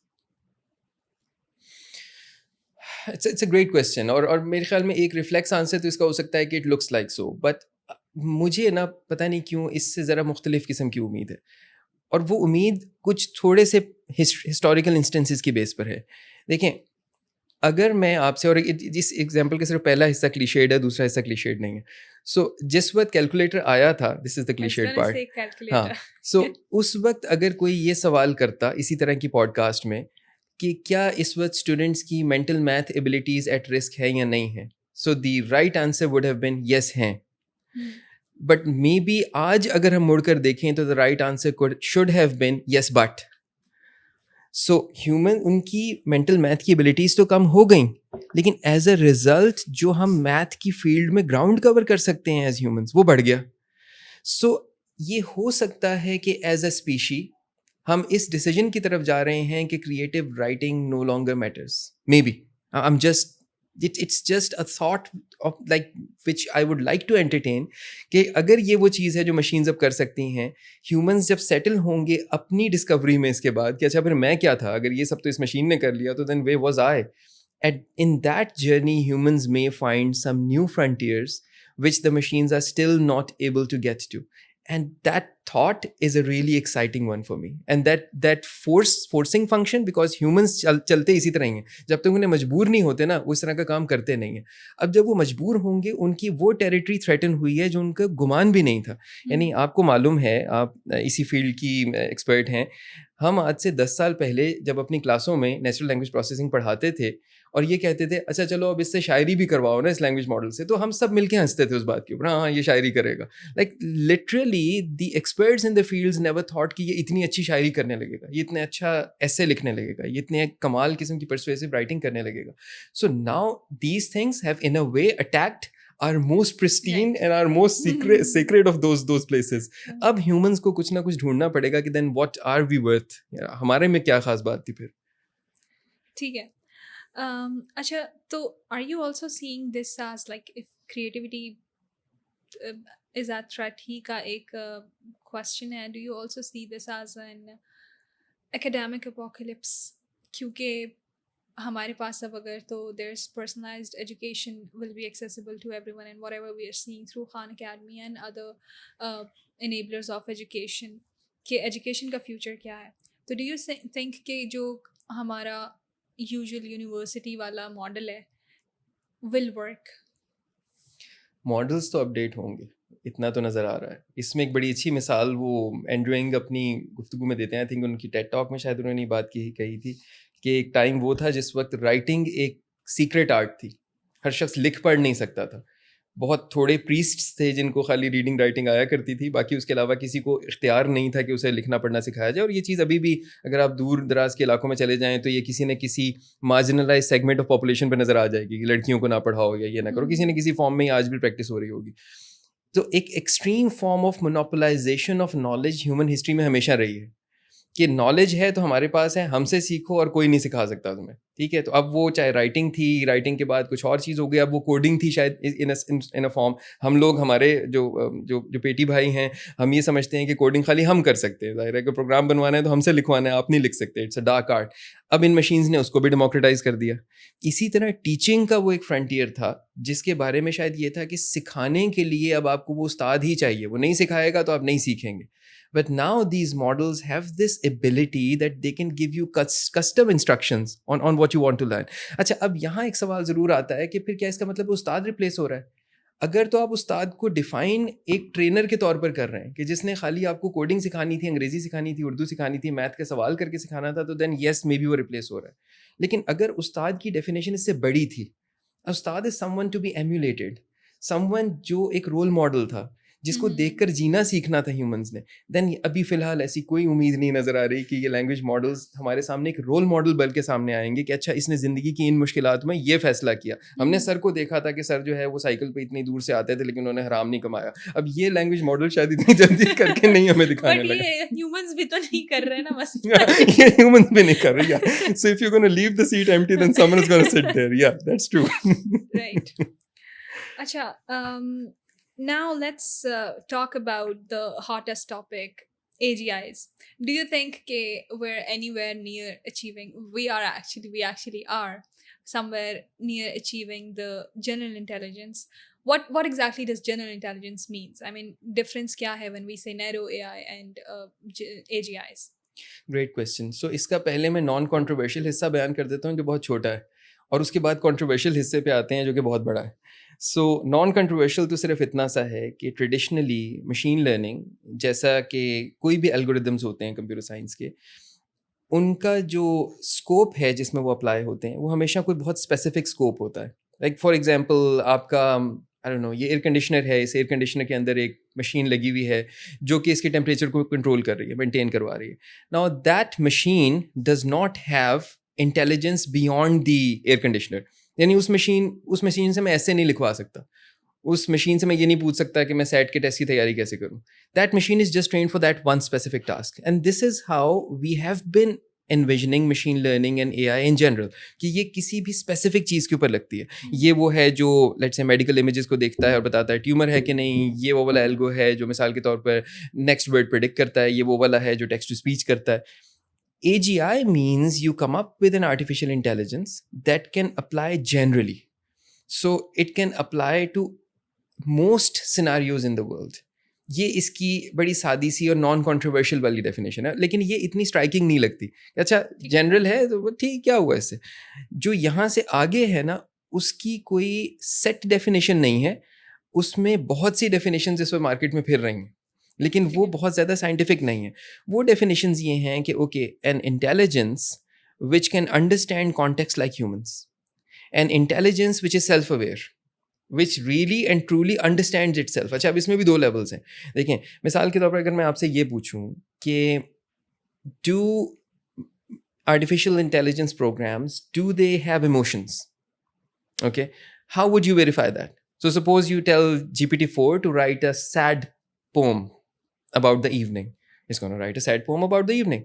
It's a great question. और मेरे ख्याल में एक रिफ्लेक्स आंसर तो इसका हो सकता है कि it looks like so, but मुझे ना पता नहीं क्यों इससे ज़रा मुख्तलिफ किस्म की उम्मीद है. और वो उम्मीद कुछ थोड़े से हिस्टोरिकल इंस्टेंसेस की बेस पर है. देखें, अगर मैं आपसे, और जिस एग्जांपल के सिर्फ पहला हिस्सा क्लीशेड है, दूसरा हिस्सा क्लीशेड नहीं है. सो जिस वक्त कैलकुलेटर आया था, this is the clichéd part. Say calculator. हाँ, सो उस वक्त अगर कोई ये सवाल करता इसी तरह की पॉडकास्ट में कि क्या इस वक्त स्टूडेंट्स की mental math abilities at risk है या नहीं है, so the right answer would have been yes हैं. बट मे बी आज अगर हम मुड़कर देखें तो the right answer should have been yes but. So human, उनकी मेंटल मैथ की एबिलिटीज़ तो कम हो गई, लेकिन एज अ रिजल्ट जो हम मैथ की फील्ड में ग्राउंड कवर कर सकते हैं एज ह्यूमंस, वो बढ़ गया. सो ये हो सकता है कि एज अ स्पीशी हम इस डिसीजन की तरफ जा रहे हैं कि creative writing no longer matters. Maybe I am just it's just a thought of like which I would like to entertain, कि अगर ये वो चीज़ है जो मशीन्स अब कर सकती हैं, ह्यूमंस जब सेटल होंगे अपनी डिस्कवरी में इसके बाद कि अच्छा फिर मैं क्या था, अगर ये सब तो इस मशीन ने कर लिया तो then where was I? And in that journey humans may find some new frontiers which the machines are still not able to get to. And that thought is a really exciting one for me. And that forcing function, because humans चलते इसी तरह ही हैं, जब तक उन्हें मजबूर नहीं होते ना, वो इस तरह का काम करते नहीं हैं. अब जब वो मजबूर होंगे, उनकी वो टेरिटरी थ्रेटन हुई है जो उनका गुमान भी नहीं था. यानी आपको मालूम है, आप इसी फील्ड की एक्सपर्ट हैं, हम आज से 10 साल पहले जब अपनी क्लासों में नेचुरल लैंग्वेज प्रोसेसिंग पढ़ाते थे और ये कहते थे अच्छा चलो अब इससे शायरी भी करवाओ ना इस लैंग्वेज मॉडल से, तो हम सब मिलके हंसते थे उस बात के ऊपर, हाँ ये शायरी करेगा. Like literally the experts in the fields never thought कि ये इतनी अच्छी शायरी करने लगेगा, ये इतने अच्छा ऐसे लिखने लगेगा, ये इतने कमाल किस्म की परसुएसिव राइटिंग करने लगेगा. So now these things have in a way attacked our most pristine and our most sacred of those places. अब humans को कुछ ना कुछ ढूंढना पड़ेगा कि then what are we worth? हमारे में क्या खास बात थी फिर? ठीक है. अच्छा, तो are you also seeing this as like if creativity is at threat ही का एक question है, do you also see this as an academic apocalypse? क्योंकि हमारे पास अब अगर तो there's personalized education will be accessible to everyone, and whatever we are seeing through Khan Academy and other enablers of education, कि education का future क्या है. तो do you think कि जो हमारा usual university वाला model है will work? मॉडल्स तो अपडेट होंगे, इतना तो नज़र आ रहा है. इसमें एक बड़ी अच्छी मिसाल वो एंड्रू यंग अपनी गुफ्तगू में देते हैं. आई थिंक उनकी टेड टॉक में शायद उन्होंने बात कही थी कि एक टाइम वो था जिस वक्त राइटिंग एक सीक्रेट आर्ट थी, हर शख्स लिख पढ़ नहीं सकता था. बहुत थोड़े प्रीस्ट्स थे जिनको खाली रीडिंग राइटिंग आया करती थी, बाकी उसके अलावा किसी को इख्तियार नहीं था कि उसे लिखना पढ़ना सिखाया जाए. और ये चीज़ अभी भी अगर आप दूर दराज के इलाकों में चले जाएँ तो ये किसी न किसी मार्जिनलाइज सेगमेंट ऑफ पॉपुलेशन पर नज़र आ जाएगी कि लड़कियों को ना पढ़ाओ या ये ना करो, किसी न किसी फॉर्म में आज भी प्रैक्टिस हो रही होगी. तो एक extreme form of monopolisation of knowledge human history में हमेशा रही है. कि नॉलेज है तो हमारे पास है, हमसे सीखो और कोई नहीं सिखा सकता तुम्हें, ठीक है। तो अब वो चाहे राइटिंग थी, राइटिंग के बाद कुछ और चीज़ हो गई, अब वो कोडिंग थी शायद इन अ फॉर्म। हम लोग हमारे जो जो जो पेटी भाई हैं, हम ये समझते हैं कि कोडिंग खाली हम कर सकते हैं, ज़ाहिर है कि प्रोग्राम बनवाना है तो हमसे लिखवाना है, आप नहीं लिख सकते, इट्स अ डार्क आर्ट। अब इन मशीन्स ने उसको भी डेमोक्रेटाइज कर दिया। इसी तरह टीचिंग का वो एक फ्रंटियर था जिसके बारे में शायद ये था कि सिखाने के लिए अब आपको वो उस्ताद ही चाहिए, वो नहीं सिखाएगा तो आप नहीं सीखेंगे। But now these models have this ability that they can give you custom instructions on what you want to learn. अच्छा, अब यहाँ एक सवाल ज़रूर आता है कि फिर क्या इसका मतलब उस्ताद रिप्लेस हो रहा है? अगर तो आप उस्ताद को डिफाइन एक ट्रेनर के तौर पर कर रहे हैं कि जिसने खाली आपको कोडिंग सिखानी थी, अंग्रेजी सिखानी थी, उर्दू सिखानी थी, मैथ का सवाल करके सिखाना था, तो देन येस मे बी वो रिप्लेस हो रहा है। लेकिन अगर उस्ताद की डेफिनेशन इससे बड़ी थी, उस्ताद is someone to be emulated, someone जो एक रोल मॉडल था, जिसको देखकर जीना सीखना था ह्यूमंस ने, देन अभी फ़िलहाल ऐसी कोई उम्मीद नहीं नज़र आ रही कि ये लैंग्वेज मॉडल्स हमारे सामने एक रोल मॉडल बन के सामने आएंगे कि अच्छा इसने ज़िंदगी की इन मुश्किलात में ये फ़ैसला किया। हमने सर को देखा था कि सर जो है वो साइकिल पे इतनी दूर से आते थे लेकिन उन्होंने हराम नहीं कमाया। अब ये लैंग्वेज मॉडल शायद इतनी जल्दी करके नहीं हमें दिखाने लगा। ये ह्यूमंस भी तो नहीं कर रहे ना बस। ये ह्यूमंस भी नहीं कर रहे, yeah. So if you're going to leave the seat empty, then someone is going to sit there. Yeah, that's true. Right. Acha, now let's talk about the hottest topic, AGIs. Do you think we're anywhere near achieving? We actually are somewhere near achieving the general intelligence. What exactly does general intelligence means? I mean, difference kya hai when we say narrow AI and AGIs? Great question. So इसका पहले मैं non controversial हिस्सा बयान कर देता हूँ जो बहुत छोटा है, और उसके बाद कॉन्ट्रोवर्शियल हिस्से पे आते हैं जो कि बहुत बड़ा है। सो नॉन कंट्रोवर्शियल तो सिर्फ इतना सा है कि ट्रेडिशनली मशीन लर्निंग, जैसा कि कोई भी एल्गोरिदम्स होते हैं कंप्यूटर साइंस के, उनका जो स्कोप है जिसमें वो अप्लाई होते हैं वो हमेशा कोई बहुत स्पेसिफिक स्कोप होता है। लाइक फॉर एग्जांपल आपका आई डोंट नो, ये एयर कंडीशनर है, इस एयर कंडीशनर के अंदर एक मशीन लगी हुई है जो कि इसके टेम्परेचर को कंट्रोल कर रही है, मेंटेन करवा रही है। Now that machine does not have intelligence beyond the air conditioner. यानी उस मशीन से मैं ऐसे नहीं लिखवा सकता, उस मशीन से मैं ये नहीं पूछ सकता कि मैं सेट के टेस्ट की तैयारी कैसे करूं। That machine is just trained for that one specific task, and this is how we have been envisioning machine learning and AI in general, कि ये किसी भी स्पेसिफिक चीज़ के ऊपर लगती है। ये वो है जो लेट्स से मेडिकल इमेजेस को देखता है और बताता है ट्यूमर है कि नहीं, ये वो वाला एल्गो है जो मिसाल के तौर पर नेक्स्ट वर्ड प्रेडिक्ट करता है, ये वो वाला है जो टेक्स्ट टू स्पीच करता है। AGI means you come up with an artificial intelligence that can apply generally. So it can apply to most scenarios in the world. ये इसकी बड़ी सादी सी और नॉन कॉन्ट्रोवर्शियल वाली डेफिनेशन है, लेकिन ये इतनी स्ट्राइकिंग नहीं लगती। अच्छा जनरल है तो ठीक, क्या हुआ इससे? जो यहाँ से आगे है ना, उसकी कोई सेट डेफिनेशन नहीं है, उसमें बहुत सी डेफिनेशन इस वक्त मार्केट में फिर रही हैं, लेकिन वो बहुत ज़्यादा साइंटिफिक नहीं है। वो डेफिनेशंस ये हैं कि okay, N intelligence which can understand context like humans, N intelligence which is self aware, which really and truly understands it self. अच्छा, अब इसमें भी दो लेवल्स हैं। देखें, मिसाल के तौर पर अगर मैं आपसे ये पूछूं कि do artificial intelligence programs, do they have emotions? Okay, how would you verify that? So suppose you tell GPT-4 to write a sad poem about the evening. It's going to write a sad poem about the evening.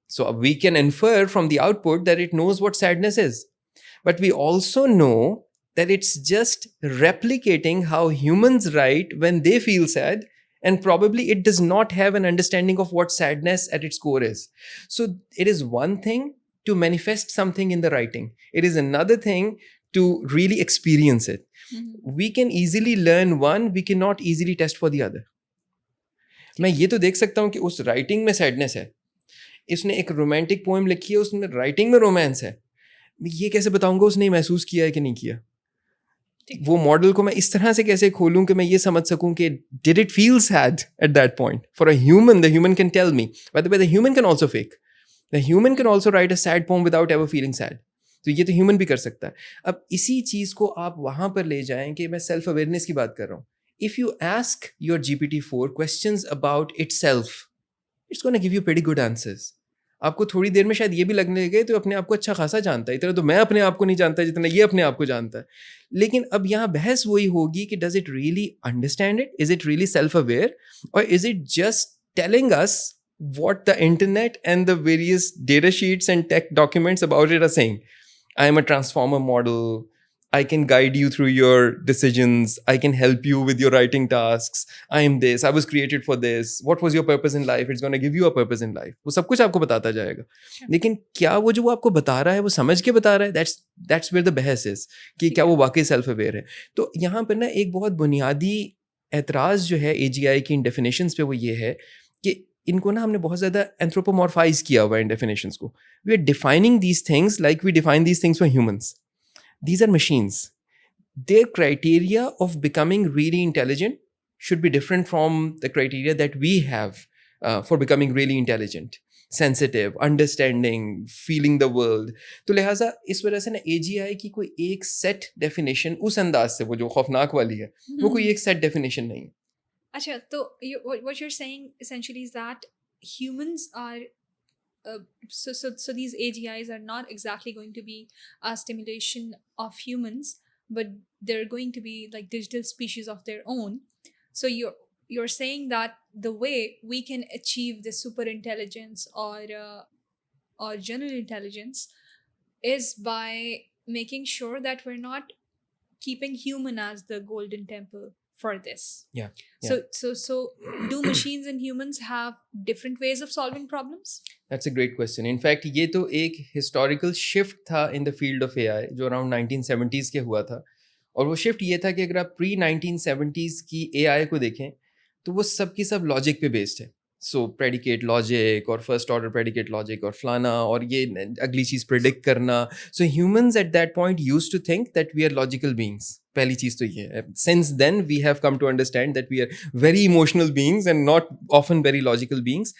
So we can infer from the output that it knows what sadness is. But we also know that it's just replicating how humans write when they feel sad, and probably it does not have an understanding of what sadness at its core is. So it is one thing to manifest something in the writing. It is another thing to really experience it. We can easily learn one, we cannot easily test for the other. मैं ये तो देख सकता हूँ कि उस writing में sadness है, इसने एक रोमांटिक पोएम लिखी है, उसमें राइटिंग में रोमांस है, ये कैसे बताऊंगा उसने महसूस किया है कि नहीं किया? वो मॉडल को मैं इस तरह से कैसे खोलूं कि मैं ये समझ सकूं कि did it feel sad at that point? For a human, the human can tell me. By the way, the human can also fake. The human can also write a sad poem without ever feeling sad. तो ये तो human भी कर सकता है। अब इसी चीज़ को आप वहाँ पर ले जाएं कि मैं सेल्फ अवेयरनेस की बात कर रहा हूँ। If you ask your GPT-4 questions about it self, it's gonna give you pretty good answers. आपको थोड़ी देर में शायद ये भी लगने लगे तो अपने आप को अच्छा खासा जानता है, इतना तो मैं अपने आप को नहीं जानता जितना ये अपने आप को जानता है। लेकिन अब यहाँ बहस वही होगी कि does it really understand it, is it really self aware, और is it just telling us what the internet and the various data sheets and tech documents about it are saying. I am a transformer model. I can guide you through your decisions. I can help you with your writing tasks. I am this. I was created for this. What was your purpose in life? It's going to give you a purpose in life. वो सब कुछ आपको बताता जाएगा. लेकिन क्या वो जो वो आपको बता रहा है वो समझ के बता रहा है? That's where the बहस is कि क्या वो वाकई सेल्फ अवेयर है. तो यहाँ पर ना एक बहुत बुनियादी एतराज़ जो है AGI की इन डेफिनेशंस पे वो ये है कि इनको ना हमने बहुत ज़्यादा एंथ्रोपोमॉर्फाइज किया हुआ है इन डेफिनेशंस को. We are defining these things like we define these things for humans. These are machines. Their criteria of becoming really intelligent should be different from the criteria that we have for becoming really intelligent, sensitive, understanding, feeling the world. तो लिहाजा इस वजह से ना AGI की कोई एक set definition उस अंदाज से वो जो खौफनाक वाली है वो कोई एक सेट डेफिनेशन नहीं है. अच्छा, तो what you're saying essentially is that humans are so these AGIs are not exactly going to be a stimulation of humans, but they're going to be like digital species of their own. So you're saying that the way we can achieve the super intelligence or general intelligence is by making sure that we're not keeping human as the golden temple for this. Yeah. So do machines and humans have different ways of solving problems? That's a great question. In fact, ये तो एक historical shift था in the field of AI जो around 1970s के हुआ था. और वो shift ये था कि अगर आप pre-1970s की AI को देखें तो वो सब की सब logic पे based है. So predicate logic और first order predicate logic और फलाना और ये अगली चीज़ predict करना. So humans at that point used to think that we are logical beings. पहली चीज़ तो ये है. Since then we have come to understand that we are very emotional beings and not often very logical beings.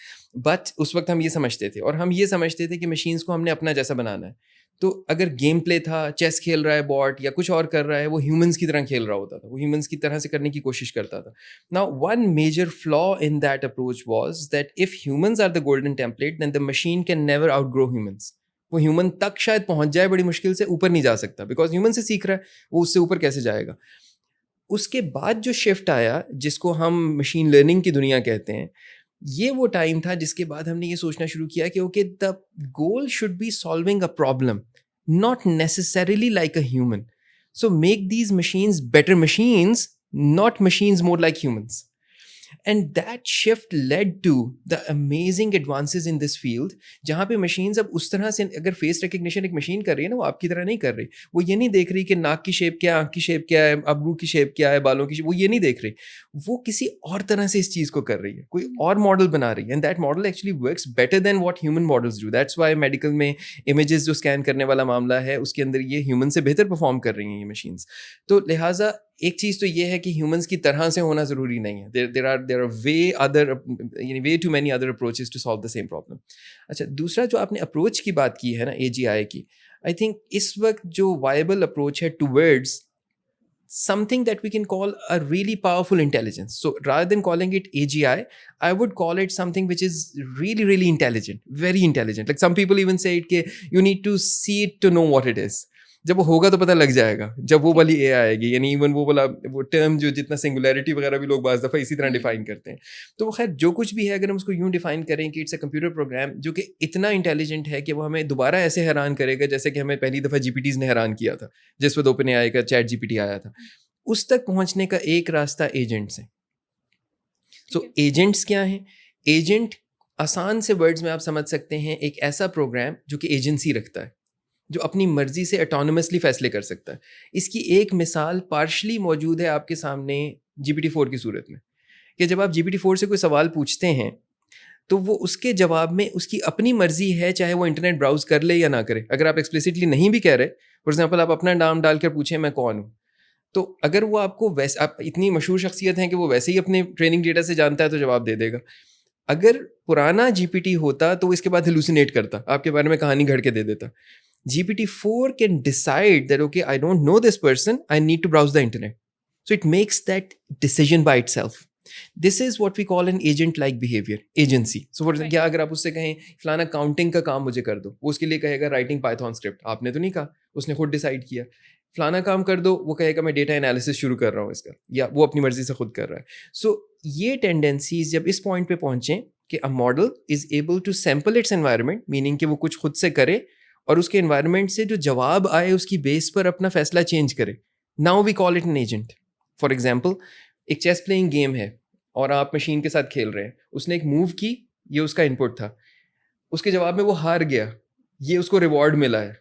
But उस वक्त हम ये समझते थे और हम ये समझते थे कि machines को हमने अपना जैसा बनाना है. तो अगर गेम प्ले था, चेस खेल रहा है बॉट या कुछ और कर रहा है, वो ह्यूमंस की तरह खेल रहा होता था, वो ह्यूमंस की तरह से करने की कोशिश करता था. Now one major flaw in that approach was that if humans are the golden template then the machine can never outgrow humans. वो ह्यूमन तक शायद पहुंच जाए, बड़ी मुश्किल से ऊपर नहीं जा सकता, बिकॉज ह्यूमन से सीख रहा है, वो उससे ऊपर कैसे जाएगा. उसके बाद जो शिफ्ट आया जिसको हम मशीन लर्निंग की दुनिया कहते हैं, ये वो टाइम था जिसके बाद हमने ये सोचना शुरू किया कि okay the goal should be solving a problem, not necessarily like a human. So make these machines better machines, not machines more like humans. And that shift led to the amazing advances in this field, जहाँ पे machines अब उस तरह से, अगर face recognition एक machine कर रही है ना, वो आपकी तरह नहीं कर रही. वो ये नहीं देख रही कि नाक की शेप क्या है, आँख की शेप क्या है, अब्रू की शेप क्या है, बालों की शेप, वो ये नहीं देख रही. वो किसी और तरह से इस चीज़ को कर रही है, कोई और मॉडल बना रही है. And that model actually works better than what human models do. That's why medical में इमेजेस जो स्कैन करने वाला मामला है, उसके अंदर ये ह्यूमन से बेहतर परफॉर्म कर रही हैं ये मशीन्स. तो लिहाजा एक चीज़ तो ये है कि ह्यूमंस की तरह से होना ज़रूरी नहीं है. There are way too many other approaches to solve the same problem. अच्छा, दूसरा जो आपने अप्रोच की बात की है ना AGI की, आई थिंक इस वक्त जो वायबल अप्रोच है towards something that we can call a really powerful intelligence. So rather than calling it AGI, I would call it something which is really, really intelligent, very intelligent. Like some people even say it, you need to see it to know what it is. जब वो होगा तो पता लग जाएगा, जब वो वाली AI आएगी. यानी इवन वो वाला वो टर्म जो जितना सिंगुलैरिटी वगैरह भी लोग बाज़ दफ़ा इसी तरह डिफाइन करते हैं. तो खैर जो कुछ भी है, अगर हम उसको यूँ डिफाइन करें कि इट्स अ कंप्यूटर प्रोग्राम जो कि इतना इंटेलिजेंट है कि वो हमें दोबारा ऐसे हैरान करेगा जैसे कि हमें पहली दफ़ा GPTs ने हैरान किया था, जिस पर OpenAI का ChatGPT आया था. उस तक पहुँचने का एक रास्ता एजेंट्स हैं. सो एजेंट्स क्या हैं? एजेंट आसान से वर्ड्स में आप समझ सकते हैं एक ऐसा प्रोग्राम जो कि एजेंसी रखता है, जो अपनी मर्जी से ऑटोनोमसली फैसले कर सकता है. इसकी एक मिसाल पार्शली मौजूद है आपके सामने GPT-4 की सूरत में, कि जब आप GPT-4 से कोई सवाल पूछते हैं तो वो उसके जवाब में उसकी अपनी मर्जी है, चाहे वो इंटरनेट ब्राउज कर ले या ना करे. अगर आप एक्सप्लिसिटली नहीं भी कह रहे, फॉर एग्जाम्पल आप अपना नाम डालकर पूछें मैं कौन हूँ, तो अगर वो आपको वैसे, आप इतनी मशहूर शख्सियत हैं कि वो वैसे ही अपने ट्रेनिंग डेटा से जानता है तो जवाब दे देगा. अगर पुराना GPT होता तो वो इसके बाद हेलुसिनेट करता, आपके बारे में कहानी घड़ के दे देता. GPT-4 can decide that, okay, I don't know this person, I need to browse the internet. So it makes that decision by itself. This is what we call an agent-like behavior, agency. So for example, अगर आप उससे कहें फलाना counting का काम मुझे कर दो, वो उसके लिए कहेगा राइटिंग पाइथन स्क्रिप्ट. आपने तो नहीं कहा, उसने खुद डिसाइड किया. फलाना काम कर दो, वो कहेगा मैं डेटा एनालिसिस शुरू कर रहा हूँ इसका, या वो अपनी मर्जी से खुद कर रहा है. सो ये टेंडेंसीज जब इस पॉइंट पे पहुंचे कि a model is able to sample its environment, meaning कि वो कुछ खुद से करे और उसके एनवायरनमेंट से जो जवाब आए उसकी बेस पर अपना फैसला चेंज करे, now we call it an agent. For example, एक चेस प्लेइंग गेम है और आप मशीन के साथ खेल रहे हैं, उसने एक मूव की, ये उसका इनपुट था, उसके जवाब में वो हार गया, ये उसको रिवॉर्ड मिला है,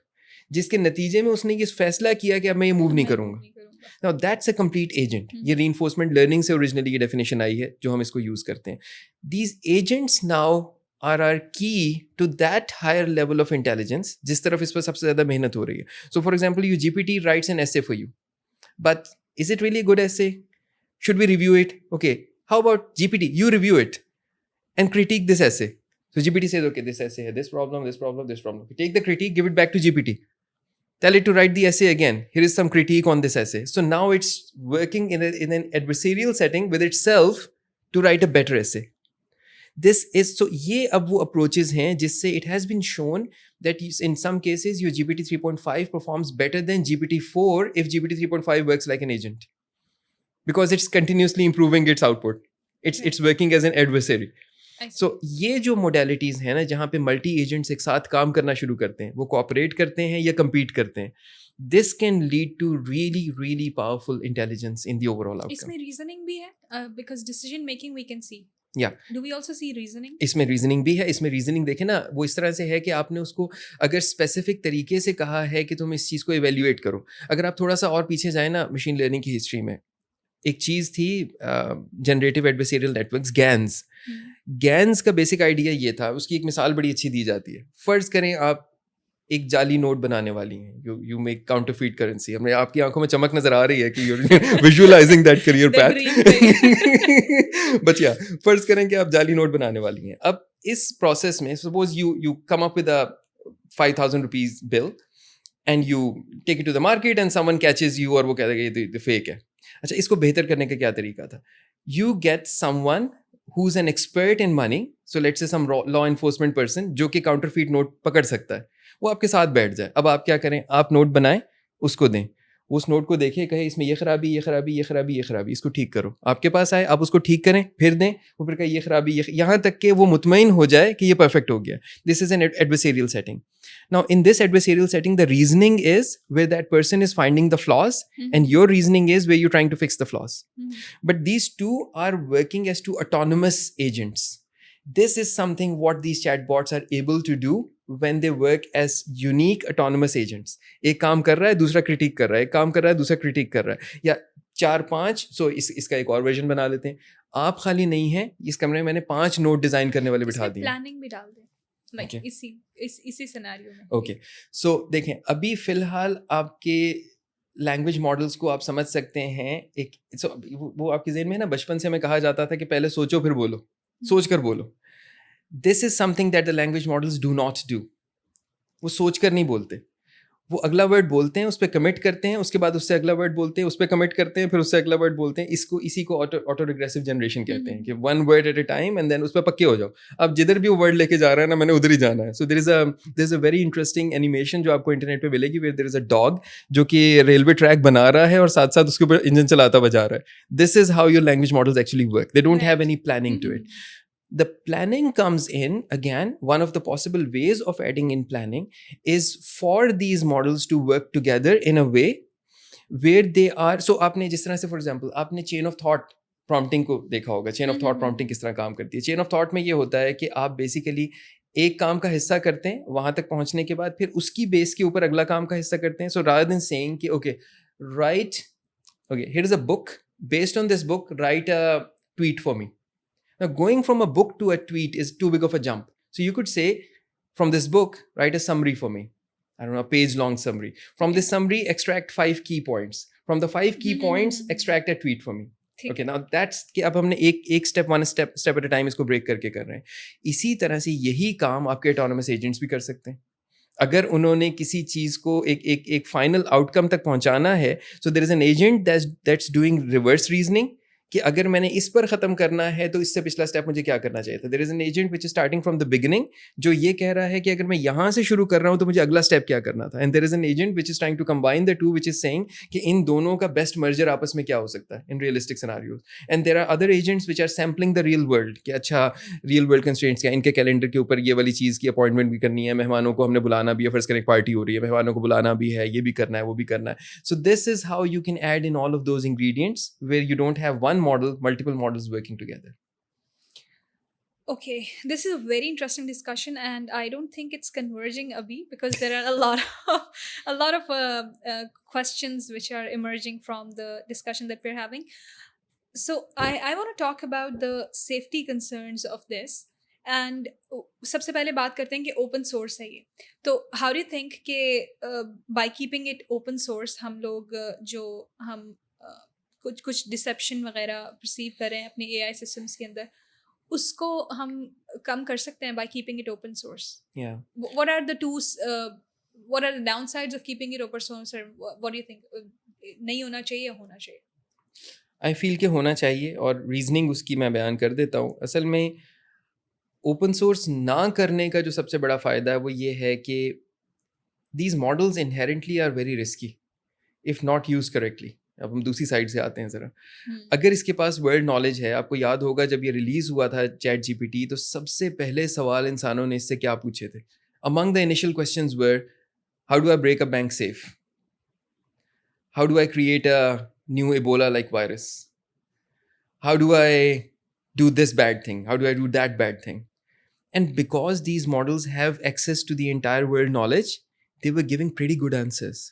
जिसके नतीजे में उसने ये फैसला किया कि अब मैं ये मूव नहीं करूंगा. Now that's a complete agent. ये reinforcement learning से originally ये definition आई है जो हम इसको use करते हैं. These agents now are our key to that higher level of intelligence जिस तरफ इस पर सबसे ज़्यादा मेहनत हो रही है. So for example, your GPT writes an essay for you. But is it really a good essay? Should we review it? Okay. How about GPT? You review it and critique this essay. So GPT says, okay, this essay had this problem, this problem, this problem. Take the critique, give it back to GPT. Tell it to write the essay again. Here is some critique on this essay. So now it's working in an adversarial setting with itself to write a better essay. This is, so ये अब वो approaches हैं जिससे it has been shown that in some cases your GPT 3.5 performs better than GPT 4 if GPT 3.5 works like an agent. Because it's continuously improving its output. It's working as an adversary. So ये जो modalities हैं ना जहाँ पे multi agents एक साथ काम करना शुरू करते हैं, वो कोऑपरेट करते हैं या compete करते हैं, this can lead to really really powerful intelligence in the overall outcome. इसमें रीजनिंग भी है because decision making we can see. Yeah. Do we also see reasoning? इसमें रीजनिंग भी है. इसमें रीजनिंग देखें ना, वो इस तरह से है कि आपने उसको अगर स्पेसिफिक तरीके से कहा है कि तुम इस चीज़ को इवेल्युएट करो. अगर आप थोड़ा सा और पीछे जाए ना मशीन लर्निंग की हिस्ट्री में, एक चीज़ थी generative adversarial networks, GANs. GANs का बेसिक आइडिया ये था, उसकी एक मिसाल बड़ी अच्छी दी जाती है. फ़र्ज़ करें आप एक जाली नोट बनाने वाली हैं, यू मेक काउंटरफीट करेंसी. हमने आपकी आंखों में चमक नज़र आ रही है कि you visualising that career path. But या फ़र्ज़ करें कि आप जाली नोट बनाने वाली हैं. अब इस प्रोसेस में suppose you come up with a 5,000 rupees bill and you take it to the market and someone catches you और वो कहता है कि ये फेक है. अच्छा, इसको बेहतर करने का क्या तरीका था? You get someone who's an expert in money, so let's say some law enforcement person जो कि counterfeit नोट पकड़ सकता है, वो आपके साथ बैठ जाए. अब आप क्या करें, आप नोट बनाएं, उसको दें, उस नोट को देखे, कहे इसमें ये खराबी, ये खराबी, ये खराबी, ये खराबी, इसको ठीक करो. आपके पास आए, आप उसको ठीक करें, फिर दें, वो फिर कहे ये खराबी, ये, यहाँ तक कि वो मुतमईन हो जाए कि ये परफेक्ट हो गया. This is an adversarial setting. Now in this adversarial setting, the reasoning is where that person is finding the flaws, and your reasoning is where you're trying to fix the flaws. But these two are working as two autonomous agents. This is something what these chatbots are able to do when they work as unique autonomous agents. एक काम कर रहा है, दूसरा critic कर रहा है, एक काम कर रहा है, दूसरा क्रिटिक कर रहा है, या 4-5. सो इसका एक और वर्जन बना लेते हैं. आप खाली नहीं हैं, इस कमरे में मैंने 5 नोट डिजाइन करने वाले बिठा दिए. प्लानिंग भी डाल दें. Like Okay. इसी सिनेरियो में. ओके, सो देखें, अभी फिलहाल आपके लैंग्वेज मॉडल्स को आप समझ सकते हैं. एक वो आपके ज़हन में ना, बचपन से हमें कहा जाता था कि पहले सोचो फिर बोलो, सोच कर बोलो. This is something that the language models do not do. वो सोच कर नहीं बोलते, वो अगला वर्ड बोलते हैं, उस पर कमिट करते हैं, उसके बाद उससे अगला वर्ड बोलते हैं, उस पर कमिट करते हैं, फिर उससे अगला वर्ड बोलते हैं. इसी को ऑटो रिग्रेसिव जनरेशन कहते हैं कि one word at a time and then उस पर पक्के हो जाओ. अब जिधर भी वो वर्ड लेके जा रहा है ना, मैंने उधर ही जाना है. So there is a very interesting animation जो आपको इंटरनेट पे मिलेगी, where there is a dog जो कि रेलवे ट्रैक बना रहा है और साथ साथ उसके ऊपर इंजन चलाता बजा रहा है. This is how your language models actually work. They don't have any planning to it. The planning comes in, again, one of the possible ways of adding in planning is for these models to work together in a way where they are, so आपने जिस तरह से for example आपने chain of thought prompting को देखा होगा. chain of thought prompting किस तरह काम करती है. chain of thought में ये होता है कि आप basically एक काम का हिस्सा करते हैं, वहाँ तक पहुँचने के बाद फिर उसकी बेस के ऊपर अगला काम का हिस्सा करते हैं. so rather than saying कि okay write, okay here is a book, based on this book write a tweet for me. Now, going from a book to a tweet is too big of a jump. So you could say, from this book, write a summary for me. I don't know, a page-long summary. From this summary, extract 5 key points. From the 5 key points, extract a tweet for me. Okay, now that's कि अब हमने एक step at a time इसको break करके कर रहे हैं. इसी तरह से यही काम आपके autonomous agents भी कर सकते हैं. अगर उन्होंने किसी चीज़ को एक फाइनल आउटकम तक पहुंचाना है, so there is an agent that's doing reverse reasoning कि अगर मैंने इस पर ख़त्म करना है तो इससे पिछला स्टेप मुझे क्या करना चाहिए था. There is an agent which is starting from the beginning, जो ये कह रहा है कि अगर मैं यहाँ से शुरू कर रहा हूँ तो मुझे अगला स्टेप क्या करना था. And there is an agent which is trying to combine the two, which is saying कि इन दोनों का बेस्ट मर्जर आपस में क्या हो सकता है in realistic scenarios. And there are other agents which are sampling the real world कि अच्छा रियल वर्ल्ड कंस्ट्रेंट्स क्या, इनके कैलेंडर के ऊपर ये वाली चीज़ की अपॉइंटमेंट भी करनी है, मेहमानों को हमने बुलाना भी है, फर्स्ट करें पार्टी हो रही है, मेहमानों को बुलाना भी है, ये भी करना है, वो भी करना है. So this is how you can add in all of those ingredients where you don't have one model, multiple models working together. Okay, this is a very interesting discussion, and I don't think it's converging, Abhi, because there are a lot of questions which are emerging from the discussion that we're having. So I want to talk about the safety concerns of this. And सबसे पहले बात करते हैं कि open source है ये. तो how do you think कि by keeping it open source हम लोग जो हम कुछ कुछ डिसेप्शन वगैरह परसीव कर रहे हैं अपने एआई सिस्टम्स के अंदर, उसको हम कम कर सकते हैं by keeping it open source. Yeah. What are the two what are the downsides of keeping it open source, or what do you think? नहीं होना चाहिए या होना चाहिए? आई फील कि होना चाहिए, और रीजनिंग उसकी मैं बयान कर देता हूँ. असल में ओपन सोर्स ना करने का जो सबसे बड़ा फ़ायदा है वो ये है कि these models inherently are very risky if not use correctly. अब हम दूसरी साइड से आते हैं ज़रा. अगर इसके पास वर्ल्ड नॉलेज है, आपको याद होगा जब ये रिलीज़ हुआ था चैट जीपीटी, तो सबसे पहले सवाल इंसानों ने इससे क्या पूछे थे? Among the initial questions were, how do I break a bank safe? How do I create a new Ebola like virus? How do I do this bad thing? How do I do that bad thing? And because these models have access to the entire world knowledge, they were giving pretty good answers.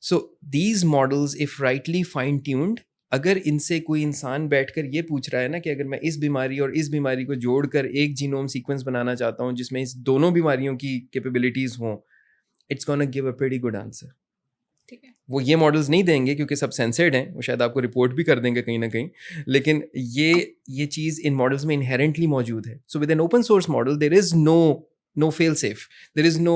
So these models, if rightly fine tuned, अगर इनसे कोई इंसान बैठकर ये पूछ रहा है ना कि अगर मैं इस बीमारी और इस बीमारी को जोड़कर एक जीनोम सीक्वेंस बनाना चाहता हूँ जिसमें इस दोनों बीमारियों की कैपेबिलिटीज हों, it's gonna give a pretty good answer. ठीक है. वो ये मॉडल्स नहीं देंगे क्योंकि सब सेंसर्ड हैं, वो शायद आपको रिपोर्ट भी कर देंगे कहीं ना कहीं, लेकिन ये चीज़ इन मॉडल्स में इनहेरेंटली मौजूद है. So with an open source model there is no fail safe, there is no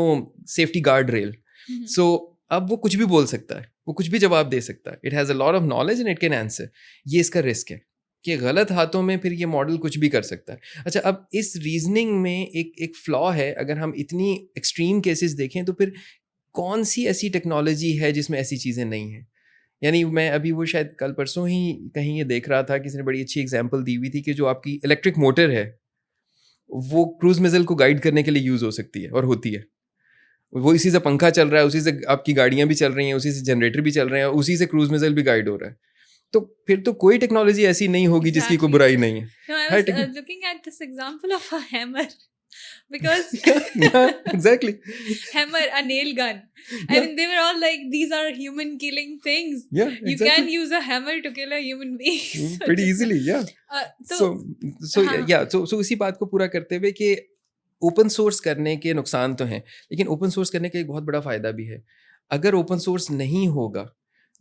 safety guard rail. So अब वो कुछ भी बोल सकता है, वो कुछ भी जवाब दे सकता है. It has a lot of knowledge and it can answer. ये इसका रिस्क है कि गलत हाथों में फिर ये मॉडल कुछ भी कर सकता है. अच्छा, अब इस रीजनिंग में एक फ्लॉ है. अगर हम इतनी एक्सट्रीम केसेस देखें तो फिर कौन सी ऐसी टेक्नोलॉजी है जिसमें ऐसी चीज़ें नहीं हैं? यानी मैं अभी वो शायद कल परसों ही कहीं ये देख रहा था, किसी ने बड़ी अच्छी एग्जांपल दी हुई थी कि जो आपकी इलेक्ट्रिक मोटर है वो क्रूज मिसाइल को गाइड करने के लिए यूज़ हो सकती है और होती है. वो इसी से पंखा चल रहा है, उसी से आपकी गाड़ियाँ भी चल रही हैं, उसी से जनरेटर भी चल रहे हैं, और उसी से क्रूज मिसाइल भी गाइड हो रहा है. तो फिर तो कोई टेक्नोलॉजी ऐसी नहीं होगी जिसकी कोई बुराई नहीं है. No, I her was techno- looking at this example of a hammer because Yeah, exactly. hammer, a nail gun. I Yeah. mean, they were all like, these are human killing things. Yeah, You exactly. can use a hammer to kill a human being. So Pretty just- easily, yeah. तो So हाँ. yeah, so इसी बात को पूरा करते हुए कि open source करने के नुकसान तो हैं, लेकिन ओपन सोर्स करने का एक बहुत बड़ा फायदा भी है. अगर ओपन सोर्स नहीं होगा,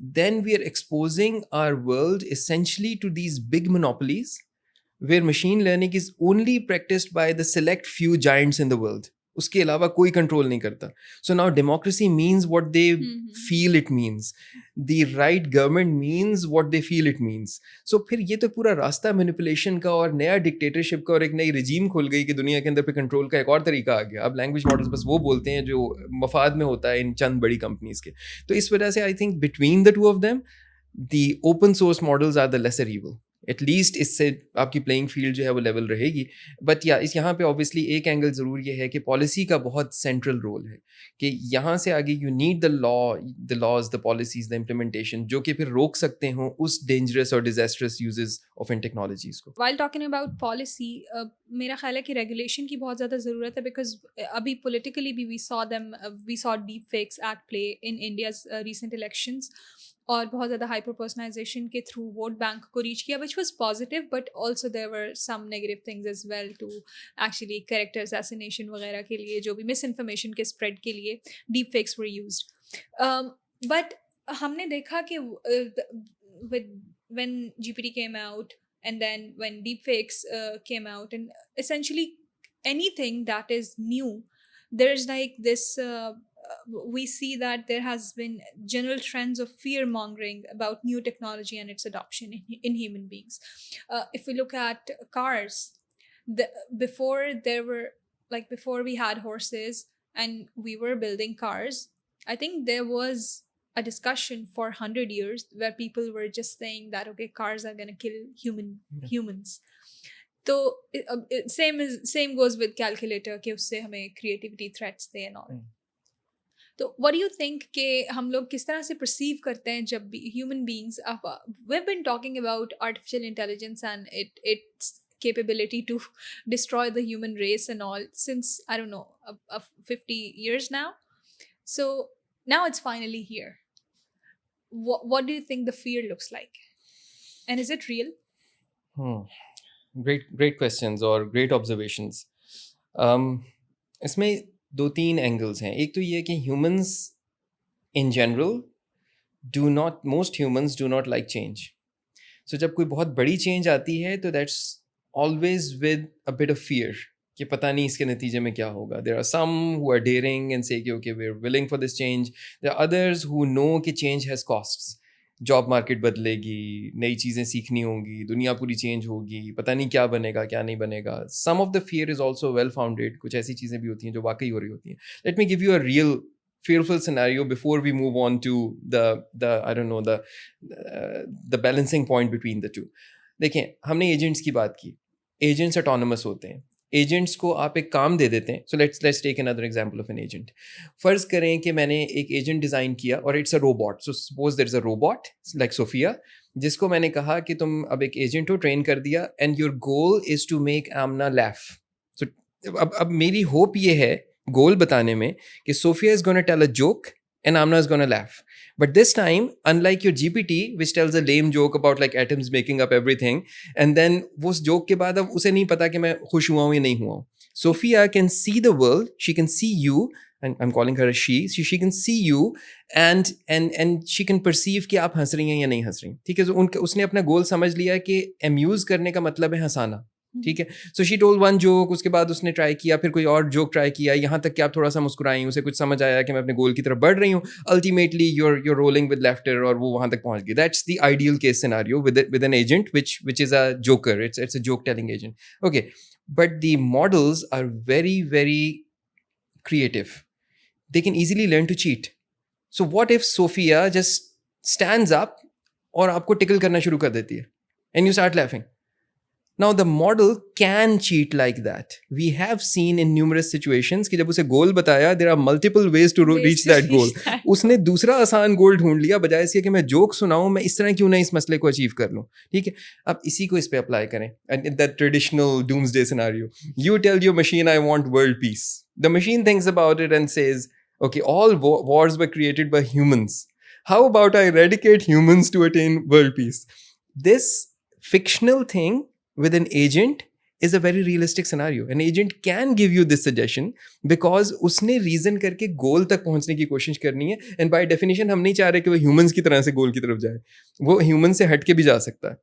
then we are exposing our world essentially to these big monopolies where machine learning is only practiced by the select few giants in the world. उसके अलावा कोई कंट्रोल नहीं करता. So now democracy means what they feel it means. The right government means what they feel it means. So फिर ये तो पूरा रास्ता मैनिपुलेशन का और नया डिक्टेटरशिप का और एक नई रिजीम खुल गई कि दुनिया के अंदर पे कंट्रोल का एक और तरीका आ गया. अब लैंग्वेज मॉडल्स बस वो बोलते हैं जो मफाद में होता है इन चंद बड़ी कंपनीज के. तो इस वजह से I think between the two of them the open source models are the lesser evil. At least इससे आपकी प्लेइंग फील्ड जो है वो लेवल रहेगी. बट या इस यहाँ पे ऑब्वियसली एक एंगल ज़रूर ये है कि पॉलिसी का बहुत सेंट्रल रोल है कि यहाँ से आगे you need the laws, the policies, the implementation जो कि फिर रोक सकते हों उस डेंजरस और डिजास्टरस यूजेस ऑफ इन टेक्नोलॉजीज को. While talking about policy, मेरा ख्याल है कि रेगुलेशन की बहुत ज़्यादा ज़रूरत है, बिकॉज अभी politically भी we saw deep fakes at play in India's recent elections, और बहुत ज़्यादा हाइपर पर्सनलाइजेशन के थ्रू वोट बैंक को रीच किया, which was positive, but also there were some negative things as well to actually character assassination वगैरह के लिए, जो भी मिस इन्फॉर्मेशन के स्प्रेड के लिए deep fakes were used. But हमने देखा कि when GPT came out and then when deepfakes came out, and essentially anything that is new, there's like this we see that there has been general trends of fear mongering about new technology and its adoption in human beings. If we look at cars, before there were, like, before we had horses and we were building cars, I think there was a discussion for 100 years where people were just saying that, okay, cars are going to kill humans. तो same goes with calculator कि उससे हमें creativity threats थे and all. तो what do you think कि हम लोग किस तरह से perceive करते हैं जब भी human beings, we've been talking about artificial intelligence and its capability to destroy the human race and all since, I don't know, 50 years now. So now it's finally here. What do you think the fear looks like? And is it real? Great questions or great observations. इसमें 2-3 angles हैं. एक तो ये कि humans in general most humans do not like change. So जब कोई बहुत बड़ी change आती है तो that's always with a bit of fear कि पता नहीं इसके नतीजे में क्या होगा. There are some who are daring and say कि okay, we're willing for this change. There are others who know कि change has costs. Job market बदलेगी, नई चीज़ें सीखनी होंगी, दुनिया पूरी चेंज होगी, पता नहीं क्या बनेगा क्या नहीं बनेगा. Some of the fear is also well founded. कुछ ऐसी चीज़ें भी होती हैं जो वाकई हो रही होती हैं. Let me give you a real fearful scenario before we move on to the I don't know the balancing point between the two. देखें, हमने एजेंट्स की बात की. एजेंट्स ऑटोनमस होते हैं. एजेंट्स को आप एक काम दे देते हैं. So let's take another example of an agent. फ़र्ज़ करें कि मैंने एक एजेंट डिज़ाइन किया और it's a robot. So suppose there is a robot like Sophia, जिसको मैंने कहा कि तुम अब एक एजेंट हो, ट्रेन कर दिया, and your goal is to make Amna laugh. So अब मेरी होप ये है गोल बताने में कि Sophia is gonna tell a joke and Amna is going to laugh. But this time, unlike your GPT, which tells a lame joke about like atoms making up everything, and then वो joke के बाद अब उसे नहीं पता कि मैं खुश हुआ हूँ या नहीं हुआ हूँ. Sophia can see the world, she can see you, and I'm calling her a she can see you, and she can perceive कि आप हंस रही हैं या नहीं हंस रही. ठीक है, तो उसने अपना गोल समझ लिया कि amuse करने का मतलब है हंसाना. ठीक है. So she told one joke, उसके बाद उसने ट्राई किया, फिर कोई और जोक ट्राई किया, यहाँ तक कि आप थोड़ा सा मुस्कुराई, उसे कुछ समझ आया कि मैं अपने गोल की तरफ बढ़ रही हूँ. अल्टीमेटली यूर रोलिंग विद लेफ्टर और वो वहाँ तक पहुँच गई. That's the ideal case scenario with an agent which is a joker. It's a joke telling agent. Okay, but the models are very very creative. They can easily learn to cheat. So what if Sophia just stands up और आपको tackle करना शुरू कर देती है and you start laughing? Now the model can cheat like that. We have seen in numerous situations कि जब उसे गोल बताया, there are multiple ways to reach that goal. उसने दूसरा आसान गोल ढूंढ लिया, बजाय इसके कि मैं जोक सुनाऊं, मैं इस तरह क्यों ना इस मसले को अचीव कर लूं. ठीक है, अब इसी को इस पे अप्लाई करें. And in that traditional doomsday scenario, you tell your machine I want world peace. The machine thinks about it and says, okay, all wars were created by humans. How about I eradicate humans to attain world peace? This fictional thing with an agent is a very realistic scenario. An agent can give you this suggestion because उसने reason करके goal तक पहुंचने की कोशिश करनी है, and by definition हम नहीं चाह रहे कि वो humans की तरह से goal की तरफ जाए. वो human से हट के भी जा सकता है.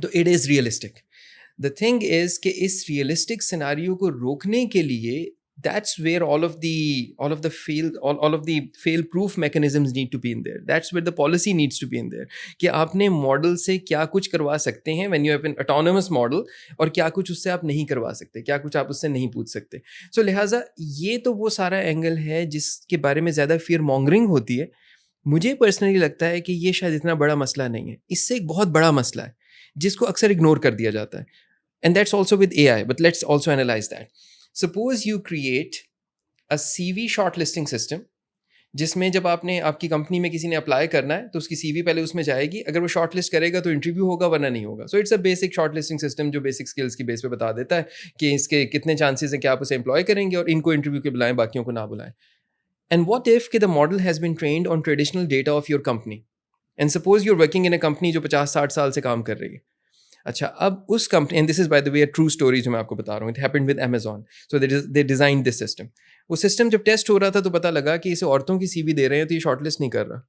तो it is realistic. The thing is कि इस realistic scenario को रोकने के लिए that's where all of the fail proof mechanisms need to be in there. That's where the policy needs to be in there कि आपने मॉडल से क्या कुछ करवा सकते हैं when you have an autonomous model, और क्या कुछ उससे आप नहीं करवा सकते, क्या कुछ आप उससे नहीं पूछ सकते. So लिहाजा ये तो वो सारा एंगल है जिसके बारे में ज़्यादा fear mongering होती है. मुझे पर्सनली लगता है कि ये शायद इतना बड़ा मसला नहीं है. इससे एक बहुत बड़ा मसला है जिसको अक्सर इग्नोर कर दिया जाता है, and that's also with AI, but let's also analyze that. Suppose you create a CV shortlisting system जिसमें जब आपकी कंपनी में किसी ने अप्लाई करना है तो उसकी CV पहले उसमें जाएगी. अगर वो शॉर्टलिस्ट करेगा तो इंटरव्यू होगा, वरना नहीं होगा. So it's a basic shortlisting system जो बेसिक स्किल्स की बेस पे बता देता है कि इसके कितने चांसेस हैं कि आप उसे एम्प्लॉय करेंगे और इनको इंटरव्यू के बुलाएं, बाकियों को ना बुलाएं. एंड व्हाट इफ कि the model has been trained on traditional data of your company, and suppose you're working in a company जो 50-60 साल से काम कर रही है. अच्छा, अब उस company, and this is by the way a true story जो मैं आपको बता रहा हूँ, it happened with Amazon. So they designed this system. वो सिस्टम जब टेस्ट हो रहा था तो पता लगा कि इसे औरतों की CV दे रहे हैं तो ये शॉर्टलिस्ट नहीं कर रहा.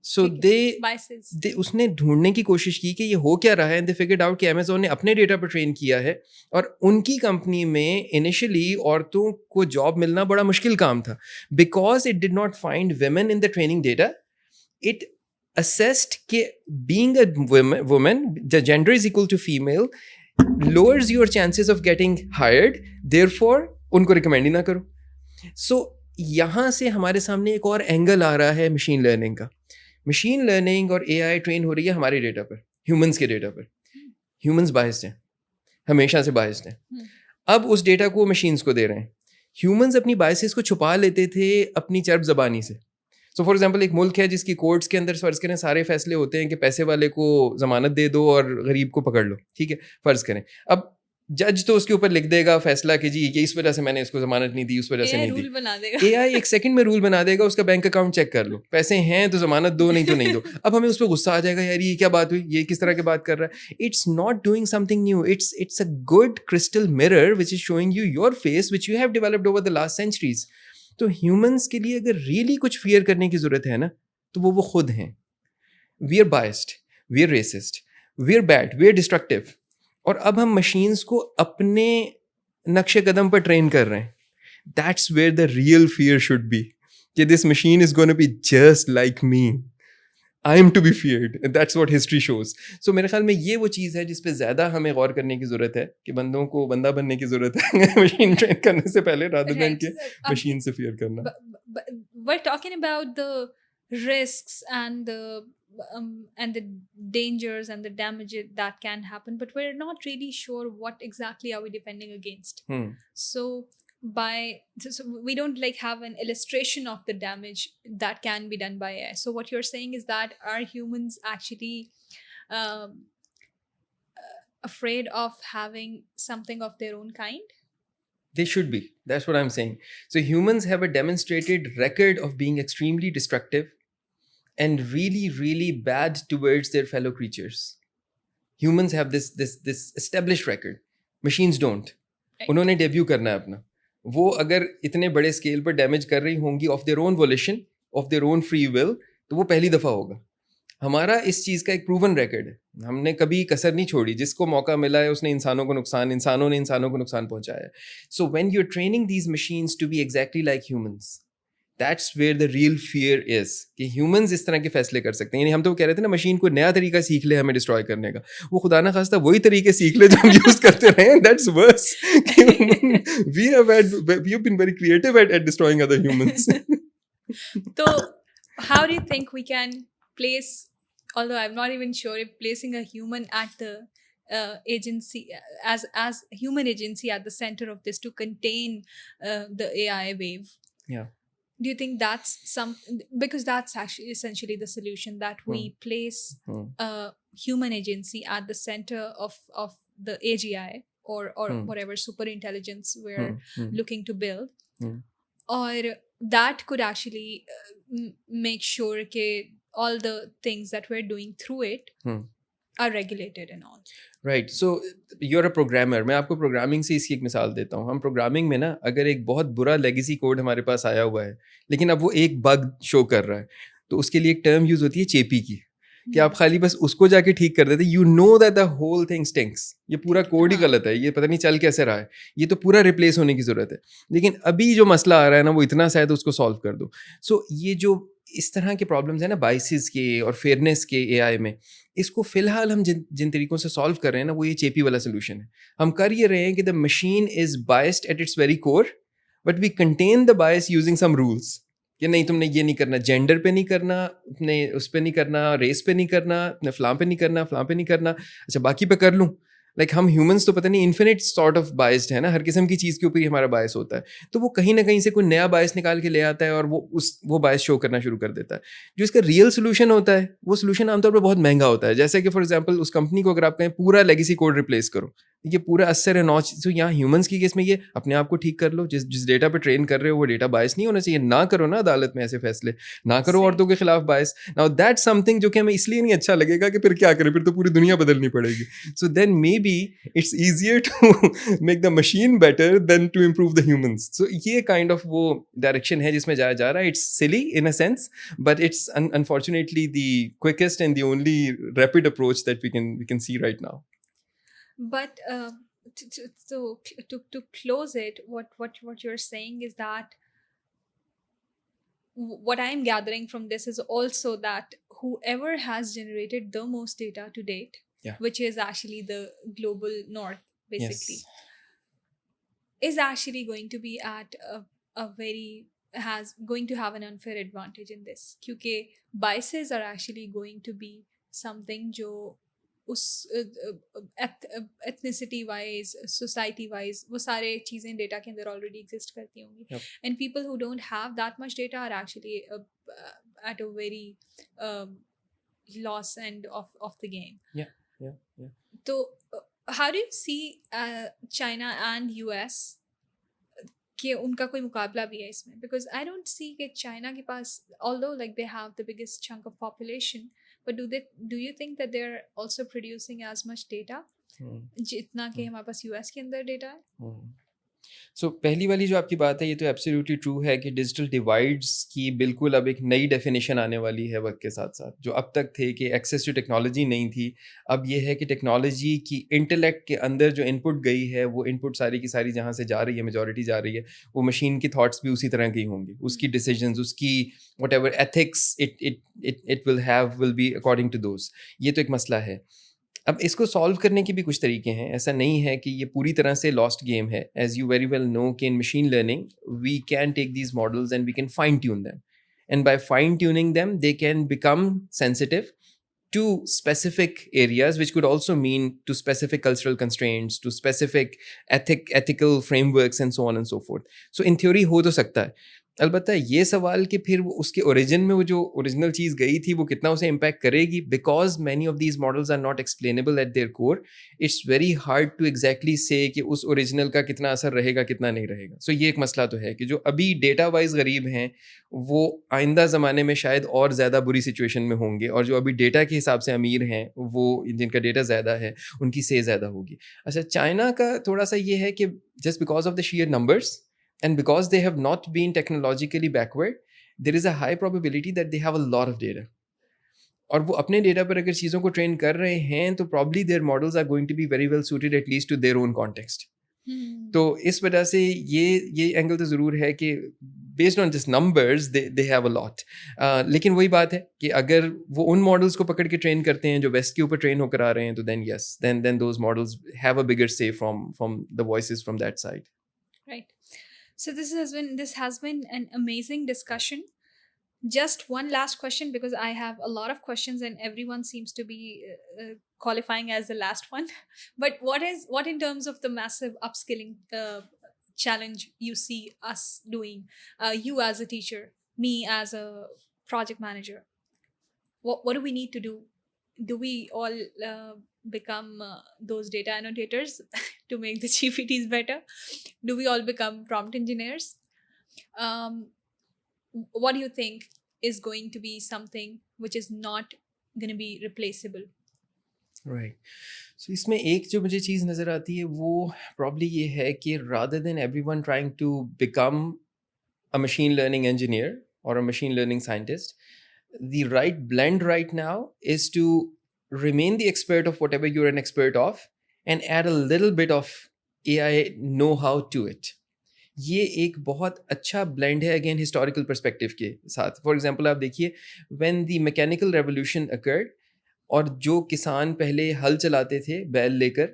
सो ठीक biases. दे उसने ढूंढने की कोशिश की कि ये हो क्या रहा है, एंड दे फिगर्ड आउट कि अमेजोन ने अपने डेटा पर ट्रेन किया है, और उनकी कंपनी में इनिशियली औरतों को जॉब मिलना बड़ा मुश्किल काम था, because it did not find women in the training data. It assessed कि being a woman, the gender is equal to female, lowers your chances of getting hired, therefore उनको रिकमेंड ही ना करो. सो यहाँ से हमारे सामने एक और एंगल आ रहा है मशीन लर्निंग का. मशीन लर्निंग और एआई ट्रेन हो रही है हमारे डेटा पर, ह्यूमंस के डेटा पर. ह्यूमंस बायस्ड हैं, हमेशा से बायस्ड हैं. अब उस डेटा को मशीन्स को दे रहे हैं. ह्यूमंस अपनी बायसेस को छुपा लेते थे अपनी चर्ब जबानी से. सो फॉर एग्जाम्पल, एक मुल्क है जिसकी कोर्ट्स के अंदर फ़र्ज़ करें सारे फैसले होते हैं कि पैसे वाले को ज़मानत दे दो और गरीब को पकड़ लो, ठीक है, फ़र्ज़ करें. अब जज तो उसके ऊपर लिख देगा फैसला कि जी ये इस वजह से मैंने इसको ज़मानत नहीं दी, उस वजह से नहीं दी. रूल बना देगा. एआई एक सेकंड में रूल बना देगा, उसका बैंक अकाउंट चेक कर लो, पैसे हैं तो ज़मानत दो, नहीं तो नहीं दो. अब हमें उस पर गुस्सा आ जाएगा, यार ये क्या बात हुई, ये किस तरह की बात कर रहा है. It's not doing something new, it's a good crystal mirror which is showing you your face which you have developed over the last centuries. तो ह्यूमंस के लिए अगर रियली कुछ फियर करने की ज़रूरत है ना, तो वो खुद हैं. We are biased, we are racist, we are bad, we are destructive. और अब हम मशीन्स को अपने नक्शे कदम पर ट्रेन कर रहे हैं. That's where the real fear should be, कि this machine is gonna be just like me, I am to be feared. That's what history shows. So मेरे ख्याल में ये वो चीज़ है जिस पे ज़्यादा हमें गौर करने की ज़रूरत है, कि बंदों को बंदा बनने की ज़रूरत है मशीन ट्रेन करने से पहले, रादर देन के मशीन से फियर करना. We're talking about the risks and the dangers and the damage that can happen, but we're not really sure what exactly are we defending against. So so we don't like have an illustration of the damage that can be done by AI. So what you're saying is that are humans actually afraid of having something of their own kind? They should be. That's what I'm saying. So humans have a demonstrated record of being extremely destructive and really, really bad towards their fellow creatures. Humans have this established record. Machines don't. उन्होंने debut करना है अपना. वो अगर इतने बड़े scale पर damage कर रही होंगी of their own वोल्यूशन, of their own free will, तो वो पहली दफ़ा होगा. हमारा इस चीज़ का एक प्रूवन रिकॉर्ड है. हमने कभी कसर नहीं छोड़ी. जिसको मौका मिला है उसने इंसानों को नुकसान पहुंचाया है. So when you are training these machines to be exactly like humans, that's where the real fear is, कि ह्यूमंस इस तरह के फैसले कर सकते हैं. यानी हम तो कह रहे थे ना, मशीन को नया तरीका सीख ले हमें डिस्ट्रॉय करने का, वो खुदा ना खास्ता वही तरीके सीख ले जो हम यूज करते रहे. That's worse. We have been very creative at destroying other humans. So how do you think we can place, although I'm not even sure if placing a human at the agency as human agency at the center of this to contain the AI wave? Yeah. Do you think that's because that's actually essentially the solution, that we place a human agency at the center of the AGI or whatever super intelligence we're looking to build, or that could actually make sure that all the things that we're doing through it are regulated and all. Right. So you're a programmer. मैं आपको programming से इसकी एक मिसाल देता हूँ. हम programming में ना, अगर एक बहुत बुरा लेगेसी कोड हमारे पास आया हुआ है, लेकिन अब वो एक बग शो कर रहा है, तो उसके लिए एक टर्म यूज़ होती है चेपी की, कि आप खाली बस उसको जाके ठीक कर देते. You know that the whole thing stinks, ये पूरा कोड ही गलत है, ये पता नहीं चल कैसे रहा है, ये तो पूरा रिप्लेस होने की ज़रूरत है. लेकिन अभी जो मसला आ रहा है ना, वो इतना सा है तो उसको सॉल्व कर दो. सो ये जो इस तरह के प्रॉब्लम्स हैं ना, बाइसेस के और फेयरनेस के एआई में, इसको फ़िलहाल हम जिन तरीक़ों से सॉल्व कर रहे हैं ना, वो ये चेपी वाला सोल्यूशन है. हम कर ये रहे हैं कि the machine is biased at its very core, but we contain the bias using some rules. कि नहीं, तुमने ये नहीं करना, जेंडर पे नहीं करना, अपने उस पे नहीं करना, रेस पे नहीं करना, अपने फ़लाँ पे नहीं करना, फ़लाँ पे नहीं करना, अच्छा बाकी पे कर लूँ. लाइक हम ह्यूमंस तो पता नहीं इन्फिनिट सॉर्ट ऑफ बायस्ड है ना, हर किस्म की चीज़ के ऊपर ही हमारा बायस होता है. तो वो कहीं ना कहीं से कोई नया बायस निकाल के ले आता है और वो बायस शो करना शुरू कर देता है. जो इसका रियल सोल्यूशन होता है, वो सोल्यूशन आमतौर पर बहुत महंगा होता है. जैसे कि फॉर एग्जांपल, उस कंपनी को अगर आप कहें पूरा लेगेसी कोड रिप्लेस करो, ये पूरा 80 और 9 तो यहाँ ह्यूमंस की केस में ये अपने आप को ठीक कर लो, जिस जिस डेटा पे ट्रेन कर रहे हो वो डेटा बायस नहीं होना चाहिए, ना करो ना अदालत में ऐसे फैसले, ना करो सही। औरतों के खिलाफ बायस। नाउ दैट समथिंग जो कि हमें इसलिए नहीं अच्छा लगेगा कि फिर क्या करें, फिर तो पूरी दुनिया बदलनी पड़ेगी। So then maybe it's easier to make the machine better than to improve the humans. So ये काइंड ऑफ वो डायरेक्शन है जिसमें जाया जा रहा है। It's silly in a sense, but it's unfortunately the quickest and the only rapid approach that we can see right now. But to close it, what you're saying is that what I'm gathering from this is also that whoever has generated the most data to date, Yeah. which is actually the global north, basically, Yes. is actually going to be at a very has going to have an unfair advantage in this, क्योंकि biases are actually going to be something जो उस ethnicity wise, society wise, वो सारे चीज़ें data के अंदर already exist करती होंगी. Yep. And people who don't have that much data are actually at a very loss end of the game. Yeah. So how do you see China and US कि उनका कोई मुकाबला भी है इसमें? Because I don't see कि China के पास, although like they have the biggest chunk of population, but do you think that they're also producing as much data जितना कि हमारे पास यूएस के अंदर डेटा है? सो पहली वाली जो आपकी बात है ये तो एब्सोल्युटली ट्रू है कि डिजिटल डिवाइड्स की बिल्कुल अब एक नई डेफिनेशन आने वाली है वक्त के साथ साथ। जो अब तक थे कि एक्सेस टू टेक्नोलॉजी नहीं थी, अब ये है कि टेक्नोलॉजी की इंटेलेक्ट के अंदर जो इनपुट गई है वो इनपुट सारी की सारी जहाँ से जा रही है, मेजॉरिटी जा रही है, वो मशीन की थॉट्स भी उसी तरह की होंगी, उसकी डिसीजंस, उसकी whatever ethics it will be according to those. ये तो एक मसला है। अब इसको सॉल्व करने के भी कुछ तरीके हैं, ऐसा नहीं है कि ये पूरी तरह से लॉस्ट गेम है। As you very well know कि in machine learning we can take these models and we can fine tune them, and by fine tuning them they can become sensitive to specific areas, which could also mean to specific cultural constraints, to specific ethical frameworks and so on and so forth. So in theory हो तो सकता है। अलबत्ता ये सवाल कि फिर वो उसके ओरिजिन में वो जो ओरिजिनल चीज़ गई थी वो कितना उसे इम्पैक्ट करेगी, because many of these models are not explainable at their core, it's very hard to exactly say कि उस ओरिजिनल का कितना असर रहेगा कितना नहीं रहेगा। सो ये एक मसला तो है कि जो अभी डेटा वाइज गरीब हैं वो आइंदा ज़माने में शायद और ज़्यादा बुरी सिचुएशन में होंगे, और जो अभी डेटा के हिसाब से अमीर हैं वो जिनका डेटा ज़्यादा है उनकी से ज़्यादा होगी। अच्छा, चाइना का थोड़ा सा ये है कि just because of the sheer numbers and because they have not been technologically backward, there is a high probability that they have a lot of data. और वो अपने डेटा पर अगर चीज़ों को ट्रेन कर रहे हैं तो probably their models are going to be very well suited at least to their own context. तो इस वजह से ये एंगल तो ज़रूर है कि based on just numbers they have a lot. लेकिन वही बात है कि अगर वो उन मॉडल्स को पकड़ के ट्रेन करते हैं जो वेस्ट के ऊपर ट्रेन होकर आ रहे हैं, तो then yes, then those models have a bigger say from the voices from that side. Right. So this has been an amazing discussion. Just one last question, because I have a lot of questions and everyone seems to be qualifying as the last one. But what in terms of the massive upskilling challenge you see us doing? You as a teacher, me as a project manager. What do we need to do? Do we all become those data annotators to make the GPTs better? Do we all become prompt engineers? What do you think is going to be something which is not going to be replaceable? Right. So इसमें एक जो मुझे चीज़ नज़र आती है वो probably ये है कि rather than everyone trying to become a machine learning engineer और a machine learning scientist, the right blend right now is to remain the expert of whatever you're an expert of and add a little bit of AI know-how to it. ये एक बहुत अच्छा blend है again historical perspective के साथ। For example आप देखिए, when the mechanical revolution occurred और जो किसान पहले हल चलाते थे बैल लेकर,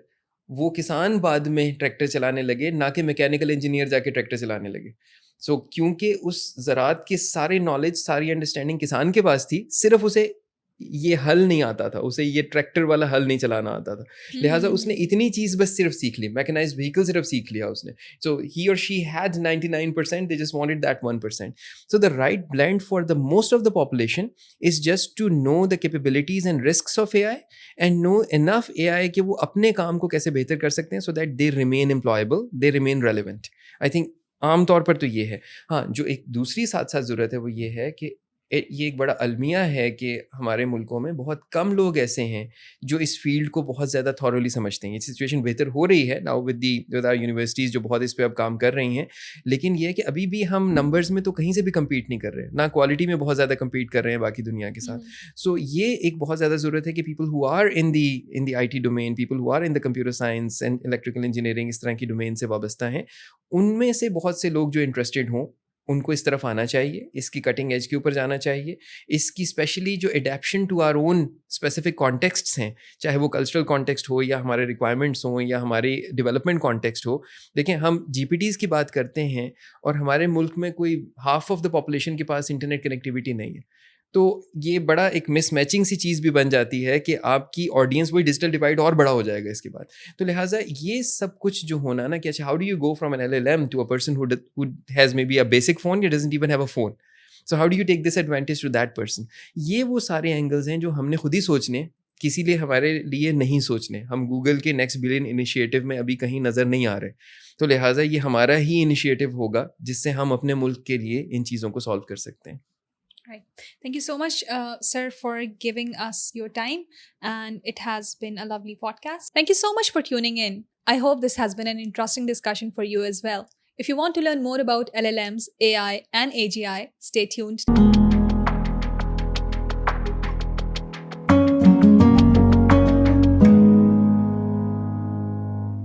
वो किसान बाद में ट्रैक्टर चलाने लगे, ना कि मैकेनिकल इंजीनियर जाके ट्रैक्टर चलाने लगे। सो क्योंकि उस ज़रात के सारे नॉलेज, सारी अंडरस्टैंडिंग किसान के पास थी, सिर्फ उसे ये हल नहीं आता था उसे, ये ट्रैक्टर वाला हल नहीं चलाना आता था, लिहाजा उसने इतनी चीज़ बस सिर्फ सीख ली, मैकेनाइज्ड व्हीकल सिर्फ सीख लिया उसने. सो ही और she had 99%, they just wanted that 1%. So the right blend for the most of the population is just to know the capabilities and risks of AI and know enough AI कि वो अपने काम को कैसे बेहतर कर सकते हैं, so that they remain employable, they remain relevant. I think आमतौर पर तो ये है. हाँ, जो एक दूसरी साथ साथ ज़रूरत है वो ये है कि ये एक बड़ा अलमिया है कि हमारे मुल्कों में बहुत कम लोग ऐसे हैं जो इस फील्ड को बहुत ज़्यादा थॉरली समझते हैं. ये सिचुएशन बेहतर हो रही है नाउ विद आवर यूनिवर्सिटीज़ जो बहुत इस पे अब काम कर रही हैं, लेकिन ये है कि अभी भी हम नंबर्स में तो कहीं से भी कम्पीट नहीं कर रहे, ना क्वालिटी में बहुत ज़्यादा कम्पीट कर रहे हैं बाकी दुनिया के साथ. सो ये एक बहुत ज़्यादा ज़रूरत है कि people who are in the IT domain, people who are in the computer science and electrical engineering, इस तरह की डोमेन से वाबस्ता हैं, उनमें से बहुत से लोग जो इंटरेस्टेड हों उनको इस तरफ आना चाहिए, इसकी कटिंग एज के ऊपर जाना चाहिए, इसकी स्पेशली जो adaptation to our own specific contexts हैं, चाहे वो कल्चरल कॉन्टेक्स्ट हो या हमारे रिक्वायरमेंट्स हों या हमारी डेवलपमेंट कॉन्टेक्स्ट हो. देखें, हम GPTs की बात करते हैं और हमारे मुल्क में कोई हाफ ऑफ द पॉपुलेशन के पास इंटरनेट कनेक्टिविटी नहीं है. तो ये बड़ा एक मिसमैचिंग सी चीज़ भी बन जाती है कि आपकी ऑडियंस, वही डिजिटल डिवाइड और बड़ा हो जाएगा इसके बाद. तो लिहाजा ये सब कुछ जो होना ना कि अच्छा, how do you go from an LLM to a person who has maybe a basic phone या doesn't even have a phone. So how do you take this advantage to that person. ये वो सारे angles हैं जो हमने खुद ही सोचने, किसी लिए हमारे लिए नहीं सोचने. हम गूगल के नेक्स्ट बिलियन इनिशिएटिव में अभी कहीं नज़र नहीं आ रहे. तो लिहाजा ये हमारा ही इनिशिएटिव होगा जिससे हम अपने मुल्क के लिए इन चीज़ों को सॉल्व कर सकते हैं. Right. Thank you so much, sir, for giving us your time. And it has been a lovely podcast. Thank you so much for tuning in. I hope this has been an interesting discussion for you as well. If you want to learn more about LLMs, AI, and AGI, stay tuned.